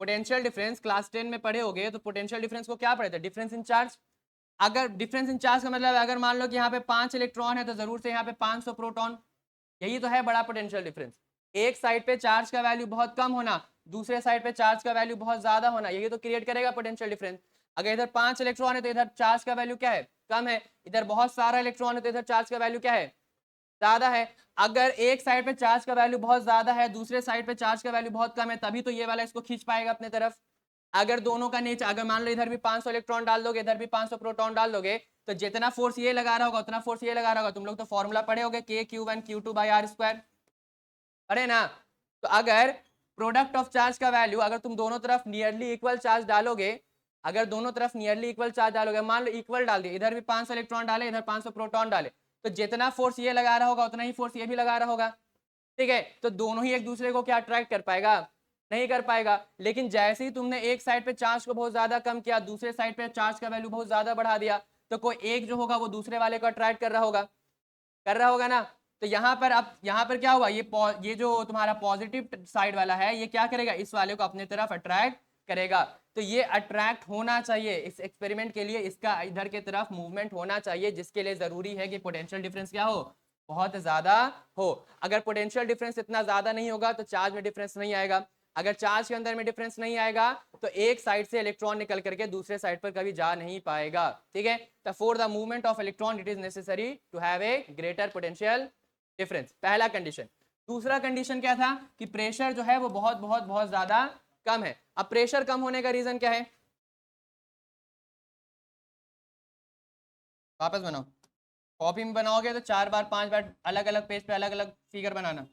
Potential difference class 10 में पढ़े होगे, तो पोटेंशियल डिफरेंस को क्या पढ़े थे, डिफरेंस इन चार्ज। अगर डिफरेंस इन चार्ज का मतलब अगर मान लो कि यहाँ पे 5 इलेक्ट्रॉन है तो जरूर से यहाँ पे 500 प्रोटॉन, यही तो है बड़ा पोटेंशियल डिफरेंस। एक साइड पे चार्ज का वैल्यू बहुत कम होना, दूसरे साइड पे चार्ज का वैल्यू बहुत ज्यादा होना, यही तो क्रिएट करेगा पोटेंशियल डिफरेंस। अगर इधर 5 इलेक्ट्रॉन है तो इधर चार्ज का वैल्यू क्या है, कम है, इधर बहुत सारा इलेक्ट्रॉन है तो इधर चार्ज का वैल्यू क्या है, ज्यादा है। अगर एक साइड पे चार्ज का वैल्यू बहुत ज्यादा है, दूसरे साइड पे चार्ज का वैल्यू बहुत कम है, तभी तो ये वाला इसको खींच पाएगा अपने तरफ। अगर दोनों का नेचर, अगर मान लो इधर भी 500 इलेक्ट्रॉन डाल दोगे, इधर भी 500 प्रोटॉन डाल दोगे, तो जितना फोर्स ये लगा रहा होगा उतना फोर्स ये लगा रहा होगा। तुम लोग तो फॉर्मूला पढ़े होगे, K(Q1Q2/r², पढ़े ना। तो अगर प्रोडक्ट ऑफ चार्ज का वैल्यू, अगर तुम दोनों तरफ नियरली इक्वल चार्ज डालोगे, अगर दोनों तरफ नियरली इक्वल चार्ज डालोगे, मान लो इक्वल डाल दिए, इधर भी 500 इलेक्ट्रॉन डाले, इधर 500 प्रोटॉन डाले, तो जितना फोर्स ये लगा रहा होगा उतना ही फोर्स ये भी लगा रहा होगा। ठीक है, तो दोनों ही एक दूसरे को क्या अट्रैक्ट कर पाएगा, नहीं कर पाएगा। लेकिन जैसे ही तुमने एक साइड पे चार्ज को बहुत ज्यादा कम किया, दूसरे साइड पे चार्ज का वैल्यू बहुत ज्यादा बढ़ा दिया, तो कोई एक जो होगा वो दूसरे वाले को अट्रैक्ट कर रहा होगा, कर रहा होगा ना। तो यहाँ पर अब यहाँ पर क्या हुआ, ये जो तुम्हारा पॉजिटिव साइड वाला है ये क्या करेगा, इस वाले को अपने तरफ अट्रैक्ट करेगा। तो ये अट्रैक्ट होना चाहिए इस एक्सपेरिमेंट के लिए, इसका इधर की तरफ मूवमेंट होना चाहिए, जिसके लिए जरूरी है कि पोटेंशियल डिफरेंस क्या हो, बहुत ज्यादा हो। अगर पोटेंशियल डिफरेंस इतना ज्यादा नहीं होगा तो चार्ज में डिफरेंस नहीं आएगा। अगर चार्ज के अंदर में डिफरेंस नहीं आएगा तो एक साइड से इलेक्ट्रॉन निकल करके दूसरे साइड पर कभी जा नहीं पाएगा। ठीक है, तो for the movement of electron it is necessary to have a greater potential difference, पहला कंडीशन। दूसरा कंडीशन क्या था कि प्रेशर जो है वो बहुत बहुत बहुत ज्यादा कम है। अब प्रेशर कम होने का रीजन क्या है, वापस बनाओ, कॉपी में बनाओगे तो 4 बार 5 बार अलग अलग पेज पे अलग अलग फिगर बनाना।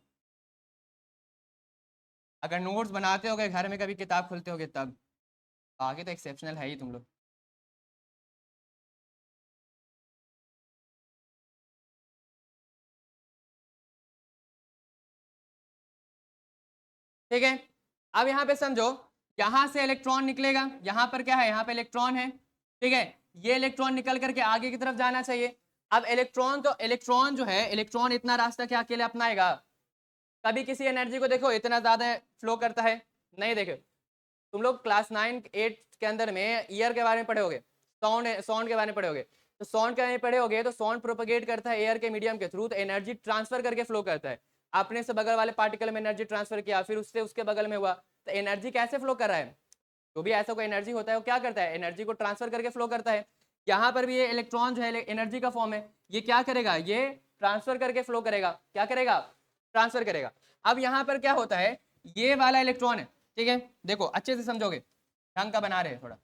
अगर नोट्स बनाते होगे घर में कभी किताब खुलते होगे तब, आगे तो एक्सेप्शनल है ही तुम लोग। ठीक है, अब यहाँ पे समझो, यहाँ से इलेक्ट्रॉन निकलेगा, यहाँ पर क्या है, यहाँ पे इलेक्ट्रॉन है। ठीक है, ये इलेक्ट्रॉन निकल करके आगे की तरफ जाना चाहिए। अब इलेक्ट्रॉन जो है, इलेक्ट्रॉन इतना रास्ता क्या अकेले अपनाएगा? कभी किसी एनर्जी को देखो इतना ज्यादा फ्लो करता है? नहीं देखो। तुम लोग क्लास 9 8 के अंदर में ईयर के बारे में पढ़े होगे, साउंड के बारे में पढ़े होगे। तो साउंड के बारे में पढ़े होगे तो साउंड प्रोपगेट करता है एयर के मीडियम के थ्रू, तो एनर्जी ट्रांसफर करके फ्लो करता है। अपने से बगल वाले पार्टिकल में एनर्जी ट्रांसफर किया, फिर उससे उसके बगल में हुआ, तो एनर्जी कैसे फ्लो कर रहा है? जो भी ऐसा कोई एनर्जी होता है वो क्या करता है, एनर्जी को ट्रांसफर करके फ्लो करता है। यहाँ पर भी ये इलेक्ट्रॉन जो है एनर्जी का फॉर्म है, ये क्या करेगा, ये ट्रांसफर करके फ्लो करेगा। क्या करेगा? ट्रांसफर करेगा। अब यहाँ पर क्या होता है, ये वाला इलेक्ट्रॉन है, ठीक है, देखो अच्छे से समझोगे, ढंग का बना रहे हैं थोड़ा,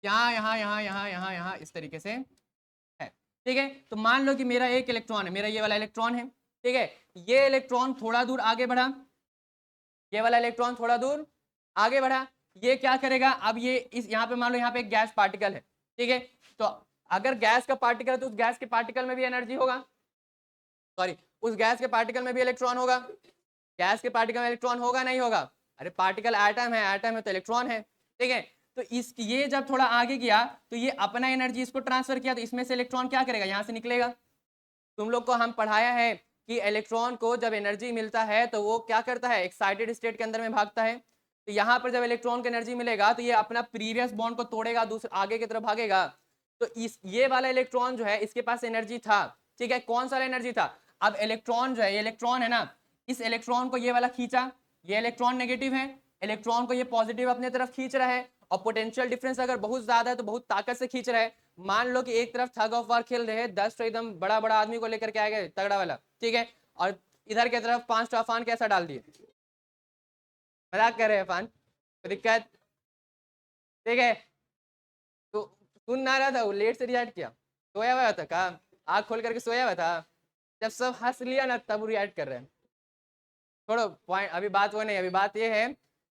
यहाँ यहाँ यहाँ यहाँ यहाँ यहाँ इस तरीके से है। ठीक है, तो मान लो कि मेरा एक इलेक्ट्रॉन है, मेरा ये वाला इलेक्ट्रॉन है। ठीक है, ये इलेक्ट्रॉन थोड़ा दूर आगे बढ़ा, ये वाला इलेक्ट्रॉन थोड़ा दूर आगे बढ़ा, ये क्या करेगा, अब ये इस यहाँ पे मान लो यहाँ पे एक गैस पार्टिकल है। ठीक है, तो अगर गैस का पार्टिकल है तो उस गैस के पार्टिकल में भी एनर्जी होगा, सॉरी उस गैस के पार्टिकल में भी इलेक्ट्रॉन होगा। गैस के पार्टिकल में इलेक्ट्रॉन होगा नहीं होगा? अरे पार्टिकल एटम है तो इलेक्ट्रॉन है। ठीक है, तो इस ये जब थोड़ा आगे गया तो ये अपना एनर्जी इसको ट्रांसफर किया, तो इसमें से इलेक्ट्रॉन क्या करेगा, यहाँ से निकलेगा। तुम लोग को हम पढ़ाया है कि इलेक्ट्रॉन को जब एनर्जी मिलता है तो वो क्या करता है, एक्साइटेड स्टेट के अंदर में भागता है। तो यहाँ पर जब इलेक्ट्रॉन को एनर्जी मिलेगा तो ये अपना प्रीवियस बॉन्ड को तोड़ेगा, दूसरे आगे की तरफ भागेगा। तो इस ये वाला इलेक्ट्रॉन जो है इसके पास एनर्जी था। ठीक है, कौन सा एनर्जी था? अब इलेक्ट्रॉन जो है, ये इलेक्ट्रॉन है ना, इस इलेक्ट्रॉन को ये वाला खींचा, ये इलेक्ट्रॉन नेगेटिव है, इलेक्ट्रॉन को ये पॉजिटिव अपने तरफ खींच रहा है, और पोटेंशियल डिफरेंस अगर बहुत ज्यादा है तो बहुत ताकत से खींच रहा है। मान लो कि एक तरफ थग ऑफ वार खेल रहे हैं, 10 तो एकदम बड़ा बड़ा आदमी को लेकर के आ गए तगड़ा वाला, ठीक है, और इधर की तरफ 5 अफान कैसा डाल दिए, मजाक कर रहे हैं अफान, कोई दिक्कत? ठीक है, तो सुन ना रहा था वो, लेट से रिएक्ट किया, सोया हुआ था, कहा आँख खोल करके सोया हुआ था, जब सब हंस लिया ना तब रिएक्ट कर रहे हैं। छोड़ो पॉइंट, अभी बात वो नहीं, अभी बात ये है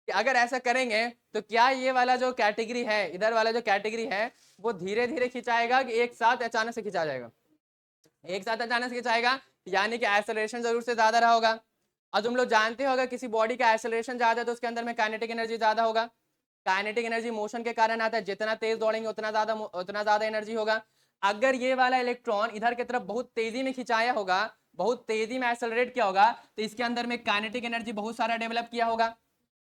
कि अगर ऐसा करेंगे तो क्या ये वाला जो कैटेगरी है, इधर वाला जो कैटेगरी है वो धीरे धीरे खिंचाएगा कि एक साथ अचानक से खिंचा जाएगा? एक साथ अचानक से खिंचाएगा, यानी कि एक्सेलरेशन जरूर से ज्यादा रहा होगा। और तुम लोग जानते हो अगर किसी बॉडी का एक्सेलरेशन ज्यादा है तो उसके अंदर में काइनेटिक एनर्जी ज्यादा होगा। काइनेटिक एनर्जी मोशन के कारण आता है, जितना तेज दौड़ेंगे उतना ज्यादा एनर्जी होगा। अगर ये वाला इलेक्ट्रॉन इधर की तरफ बहुत तेजी में खिंचाया होगा, बहुत तेजी में एक्सेलरेट किया होगा, तो इसके अंदर में काइनेटिक एनर्जी बहुत सारा डेवलप किया होगा।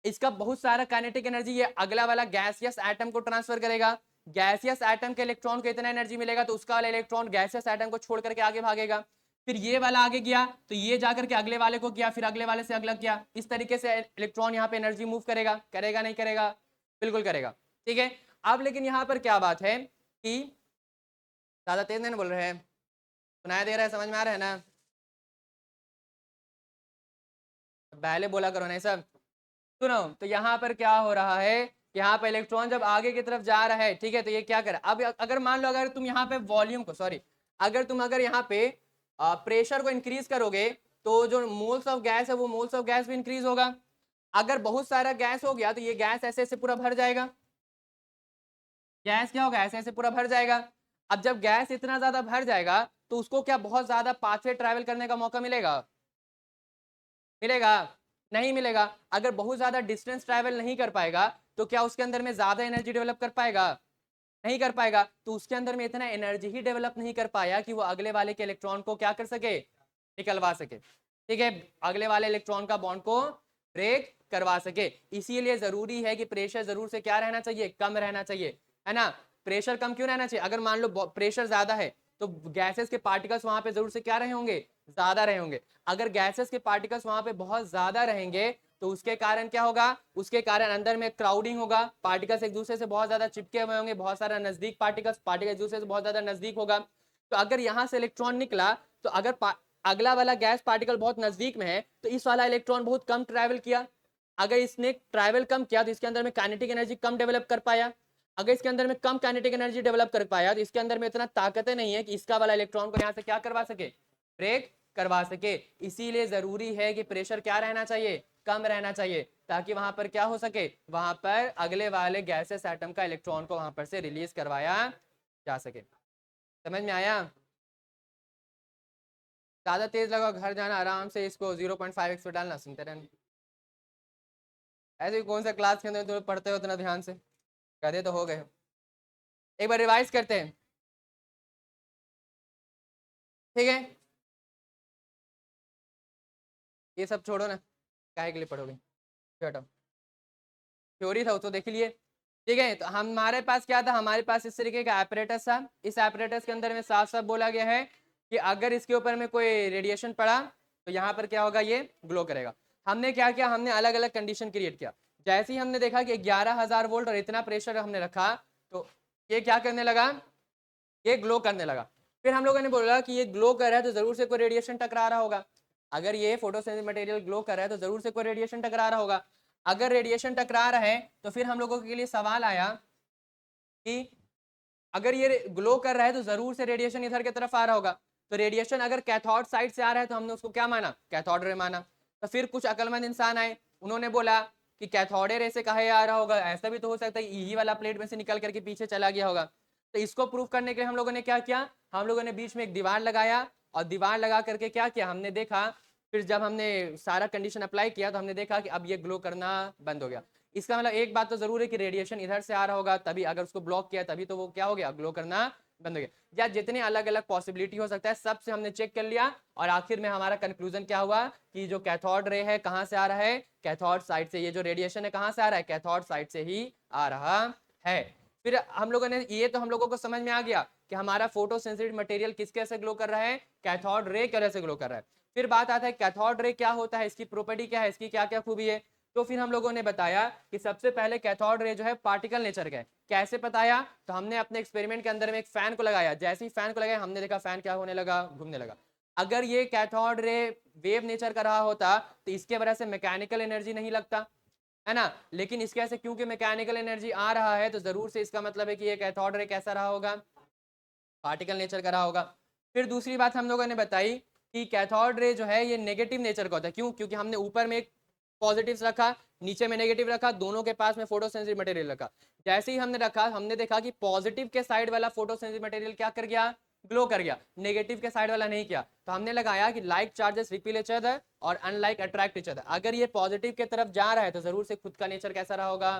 इसका बहुत सारा काइनेटिक एनर्जी ये अगला वाला गैसियस एटम को ट्रांसफर करेगा। गैसियस एटम के इलेक्ट्रॉन को इतना एनर्जी मिलेगा तो उसका वाला इलेक्ट्रॉन गैसियस एटम को छोड़ करके आगे भागेगा। फिर ये वाला आगे गया तो ये जाकर के अगले वाले को किया, फिर अगले वाले से अगला किया, इस तरीके से इलेक्ट्रॉन यहाँ पे एनर्जी मूव करेगा। करेगा नहीं करेगा? बिल्कुल करेगा। ठीक है, अब लेकिन यहाँ पर क्या बात है कि ज्यादा तेज नहीं बोल रहे हैं, सुनाई दे रहा है, समझ में आ रहा है ना? पहले बोला करो नहीं सब। सुनो, तो यहाँ पर क्या हो रहा है, यहाँ पे इलेक्ट्रॉन जब आगे की तरफ जा रहा है, ठीक है, तो ये क्या करे, अब अगर मान लो अगर तुम यहाँ पे वॉल्यूम को, सॉरी, अगर यहाँ पे प्रेशर को इंक्रीज करोगे तो जो मोल्स ऑफ गैस है वो मोल्स ऑफ गैस भी इंक्रीज होगा। अगर बहुत सारा गैस हो गया तो ये गैस ऐसे ऐसे पूरा भर जाएगा। गैस क्या होगा, ऐसे ऐसे पूरा भर जाएगा। अब जब गैस इतना ज्यादा भर जाएगा तो उसको क्या बहुत ज्यादा पाथवे ट्रैवल करने का मौका मिलेगा? मिलेगा? नहीं मिलेगा। अगर बहुत ज्यादा डिस्टेंस ट्रैवल नहीं कर पाएगा तो क्या उसके अंदर में ज्यादा एनर्जी डेवलप कर पाएगा? नहीं कर पाएगा। तो उसके अंदर में इतना एनर्जी ही डेवलप नहीं कर पाया कि वो अगले वाले के इलेक्ट्रॉन को क्या कर सके, निकलवा सके। ठीक है, अगले वाले इलेक्ट्रॉन का बॉन्ड को ब्रेक करवा सके। इसीलिए जरूरी है कि प्रेशर जरूर से क्या रहना चाहिए, कम रहना चाहिए, है ना। प्रेशर कम क्यों रहना चाहिए, अगर मान लो प्रेशर ज्यादा है तो गैसेस के पार्टिकल्स वहां पे जरूर से क्या रहे होंगे, ज्यादा रहे होंगे। अगर गैसेस के पार्टिकल्स वहां पे बहुत ज्यादा रहेंगे तो उसके कारण क्या होगा, उसके कारण अंदर में क्राउडिंग होगा, पार्टिकल्स एक दूसरे से बहुत ज्यादा चिपके हुए होंगे, बहुत सारा नजदीक पार्टिकल्स एक दूसरे से बहुत ज्यादा नजदीक होगा। तो अगर यहाँ से इलेक्ट्रॉन निकला तो अगर अगला वाला गैस पार्टिकल बहुत नजदीक में है तो इस वाला इलेक्ट्रॉन बहुत कम ट्रैवल किया। अगर इसने ट्रैवल कम किया तो इसके अंदर में काइनेटिक एनर्जी कम डेवलप कर पाया। अगर इसके अंदर में कम काइनेटिक एनर्जी डेवलप कर पाया तो इसके अंदर में इतना ताकत नहीं है कि इसका वाला इलेक्ट्रॉन को यहाँ से क्या करवा सके, ब्रेक करवा सके। इसीलिए जरूरी है कि प्रेशर क्या रहना चाहिए, कम रहना चाहिए, ताकि वहां पर क्या हो सके, वहां पर अगले वाले गैसेस एटम का इलेक्ट्रॉन को वहां पर से रिलीज करवाया जा सके। समझ में आया। ज्यादा तेज लगा, घर जाना आराम से इसको 0.5x पे डालना, सुनते रहना। ऐसे कौन सा क्लास के अंदर तुम पढ़ते हो उतना ध्यान से, कहते तो हो गए। एक बार रिवाइज करते हैं, ठीक है। ये सब छोड़ो ना, काहे के लिए पढ़ोगे, हटाओ। थ्योरी था वो तो देख लिए, ठीक है। तो हमारे पास क्या था, हमारे पास इस तरीके का एपरेटस था। इस एपरेटस के अंदर में साफ साफ बोला गया है कि अगर इसके ऊपर में कोई रेडिएशन पड़ा तो यहाँ पर क्या होगा, ये ग्लो करेगा। हमने क्या किया, हमने अलग अलग कंडीशन क्रिएट किया। जैसे ही हमने देखा कि 11,000 वोल्ट और इतना प्रेशर हमने रखा तो ये क्या करने लगा, ये ग्लो करने लगा। फिर हम लोगों ने बोला कि ये ग्लो कर रहा है तो जरूर से कोई रेडिएशन टकरा रहा होगा। अगर ये फोटोसेंसिटिव मटेरियल ग्लो कर रहा है तो जरूर से कोई रेडिएशन टकरा रहा होगा। अगर रेडिएशन टकरा रहा है तो फिर हम लोगों के लिए सवाल आया कि अगर ये ग्लो कर रहा है तो जरूर से रेडिएशन इधर की तरफ आ रहा होगा। तो रेडिएशन अगर कैथोड साइड से आ रहा है तो हमने उसको क्या माना, कैथोड रे माना। तो फिर कुछ अकलमंद इंसान आए, उन्होंने बोला कि कैथोड रे से कहे आ रहा होगा, ऐसा भी तो हो सकता है यही वाला प्लेट में से निकल करके पीछे चला गया होगा। तो इसको प्रूव करने के लिए हम लोगों ने क्या किया, हम लोगों ने बीच में एक दीवार लगाया और दीवार लगा करके क्या किया, हमने देखा, फिर जब हमने सारा कंडीशन अप्लाई किया तो हमने देखा कि अब ये ग्लो करना बंद हो गया। इसका मतलब एक बात तो जरूर है कि रेडिएशन इधर से आ रहा होगा, तभी अगर उसको ब्लॉक किया तभी तो वो क्या हो गया, ग्लो करना बंद हो गया। या जितने अलग अलग पॉसिबिलिटी हो सकता है सबसे हमने चेक कर लिया और आखिर में हमारा कंक्लूजन क्या हुआ कि जो कैथोड रे है कहां से आ रहा है, कैथोड साइड से। ये जो रेडिएशन है कहां से आ रहा है, कैथोड साइड से ही आ रहा है। फिर हम लोगों ने ये तो हम लोगों को समझ में आ गया कि हमारा फोटो सेंसिटिव मटेरियल किसके से ग्लो कर रहा है, कैथोड रे की वजह से ग्लो कर रहा है। फिर बात आता है कैथोड रे क्या होता है, इसकी प्रॉपर्टी क्या है, इसकी क्या क्या खूबी है। तो फिर हम लोगों ने बताया कि सबसे पहले कैथोड रे जो है पार्टिकल नेचर का है। कैसे बताया, तो हमने अपने एक्सपेरिमेंट के अंदर में एक फैन को लगाया, जैसे ही फैन को लगाया हमने देखा फैन क्या होने लगा, घूमने लगा। अगर ये कैथोड रे वेव नेचर का रहा होता तो इसके वजह से मैकेनिकल एनर्जी नहीं लगता, है ना। लेकिन इसके वजह से क्योंकि मैकेनिकल एनर्जी आ रहा है तो जरूर से इसका मतलब है कि ये कैथोड रे कैसा रहा होगा, पार्टिकल नेचर का रहा होगा। फिर दूसरी बात हम लोगों ने बताई कि कैथोड रे जो है ये नेगेटिव नेचर का होता है। क्यों, क्योंकि हमने ऊपर में एक पॉजिटिव रखा, नीचे में नेगेटिव रखा, दोनों के पास में फोटोसेंसिटिव मटेरियल रखा। जैसे ही हमने रखा हमने देखा कि पॉजिटिव के साइड वाला फोटोसेंसिटिव मटेरियल क्या कर गया, ग्लो कर गया, नेगेटिव के साइड वाला नहीं किया। तो हमने लगाया कि like charges repeal each other और अनलाइक अट्रैक्ट इच अदर। अगर ये पॉजिटिव की तरफ जा रहा है तो जरूर से खुद का नेचर कैसा रहा होगा,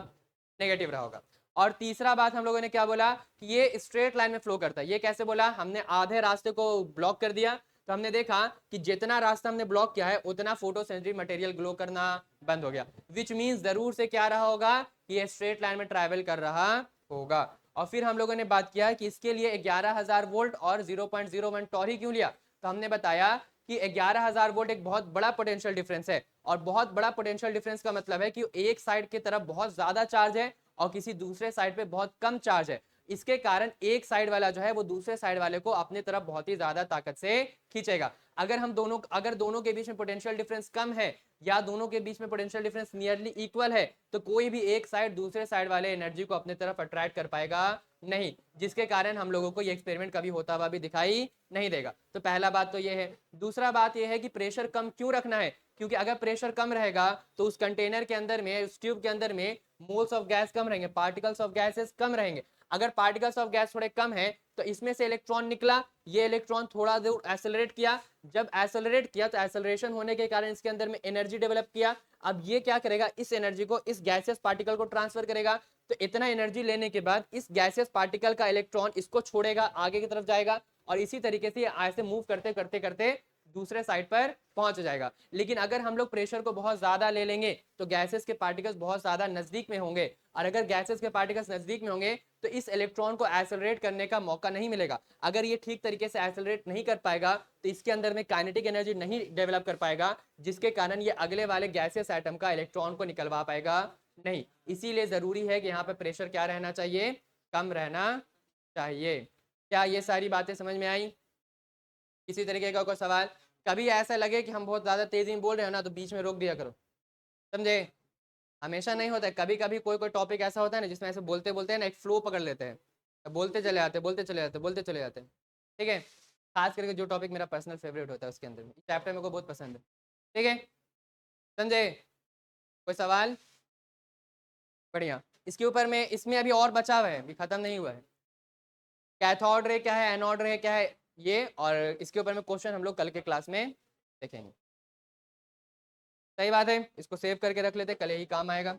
नेगेटिव रहा होगा। और तीसरा बात हम लोगों ने क्या बोला कि ये स्ट्रेट लाइन में फ्लो करता है। ये कैसे बोला, हमने आधे रास्ते को ब्लॉक कर दिया तो हमने देखा कि जितना रास्ता हमने ब्लॉक किया है उतना फोटोसेंसिटिव मटेरियल ग्लो करना बंद हो गया। विच मीन्स जरूर से क्या रहा होगा कि ये स्ट्रेट लाइन में ट्रैवल कर रहा होगा। और फिर हम लोगों ने बात किया कि इसके लिए 11,000 वोल्ट और 0.01 टॉरी क्यों लिया। तो हमने बताया कि 11,000 वोल्ट एक बहुत बड़ा पोटेंशियल डिफरेंस है। और बहुत बड़ा पोटेंशियल डिफरेंस का मतलब है कि एक साइड की तरफ बहुत ज्यादा चार्ज है और किसी दूसरे साइड पे बहुत कम चार्ज है। इसके कारण एक साइड वाला जो है वो दूसरे साइड वाले को अपनी तरफ बहुत ही ज्यादा ताकत से खींचेगा। अगर दोनों के बीच में पोटेंशियल डिफरेंस कम है या दोनों के बीच में पोटेंशियल डिफरेंस नियरली इक्वल है तो कोई भी एक साइड दूसरे साइड वाले एनर्जी को अपने तरफ अट्रैक्ट कर पाएगा नहीं, जिसके कारण हम लोगों को ये एक्सपेरिमेंट कभी होता हुआ भी दिखाई नहीं देगा। तो पहला बात तो ये है। दूसरा बात ये है कि प्रेशर कम क्यों रखना है, क्योंकि अगर प्रेशर कम रहेगा तो उस कंटेनर के अंदर में, उस ट्यूब के अंदर में मोल्स ऑफ गैस कम रहेंगे, पार्टिकल्स ऑफ गैसेस कम रहेंगे। अगर पार्टिकल्स ऑफ गैस थोड़े कम है तो इसमें से इलेक्ट्रॉन निकला, ये इलेक्ट्रॉन थोड़ा दूर एक्सेलरेट किया। जब एक्सेलरेट किया तो एक्सेलरेशन होने के कारण इसके अंदर में एनर्जी डेवलप किया। अब ये क्या करेगा, इस एनर्जी को इस गैसियस पार्टिकल को ट्रांसफर करेगा। तो इतना एनर्जी लेने के बाद इस गैसियस पार्टिकल का इलेक्ट्रॉन इसको छोड़ेगा, आगे की तरफ जाएगा और इसी तरीके से ऐसे मूव करते करते करते दूसरे साइड पर पहुंच जाएगा। लेकिन अगर हम लोग प्रेशर को बहुत ज़्यादा ले लेंगे तो गैसेस के पार्टिकल्स बहुत ज़्यादा नज़दीक में होंगे, और अगर गैसेस के पार्टिकल्स नज़दीक में होंगे तो इस इलेक्ट्रॉन को एक्सेलरेट करने का मौका नहीं मिलेगा। अगर ये ठीक तरीके से एक्सेलरेट नहीं कर पाएगा तो इसके अंदर में काइनेटिक एनर्जी नहीं डेवलप कर पाएगा, जिसके कारण ये अगले वाले गैसियस एटम का इलेक्ट्रॉन को निकलवा पाएगा नहीं। इसीलिए ज़रूरी है कि यहाँ पर प्रेशर क्या रहना चाहिए, कम रहना चाहिए। क्या ये सारी बातें समझ में आई? किसी तरीके का कोई सवाल? कभी ऐसा लगे कि हम बहुत ज़्यादा तेज़ी में बोल रहे हो ना तो बीच में रोक दिया करो, समझे? हमेशा नहीं होता है, कभी कभी कोई कोई टॉपिक ऐसा होता है ना जिसमें ऐसे बोलते बोलते हैं ना एक फ्लो पकड़ लेते हैं, बोलते चले जाते बोलते चले जाते बोलते चले जाते हैं। ठीक है, खास करके जो टॉपिक मेरा पर्सनल फेवरेट होता है उसके अंदर में चैप्टर मेरे को बहुत पसंद है। ठीक है, समझे? कोई सवाल? बढ़िया। इसके ऊपर में इसमें अभी और बचा हुआ है, अभी खत्म नहीं हुआ है। कैथोड रे क्या है, एनोड रे क्या है, ये और इसके ऊपर में क्वेश्चन हम लोग कल के क्लास में देखेंगे। सही बात है, इसको सेव करके रख लेते, कल यही काम आएगा।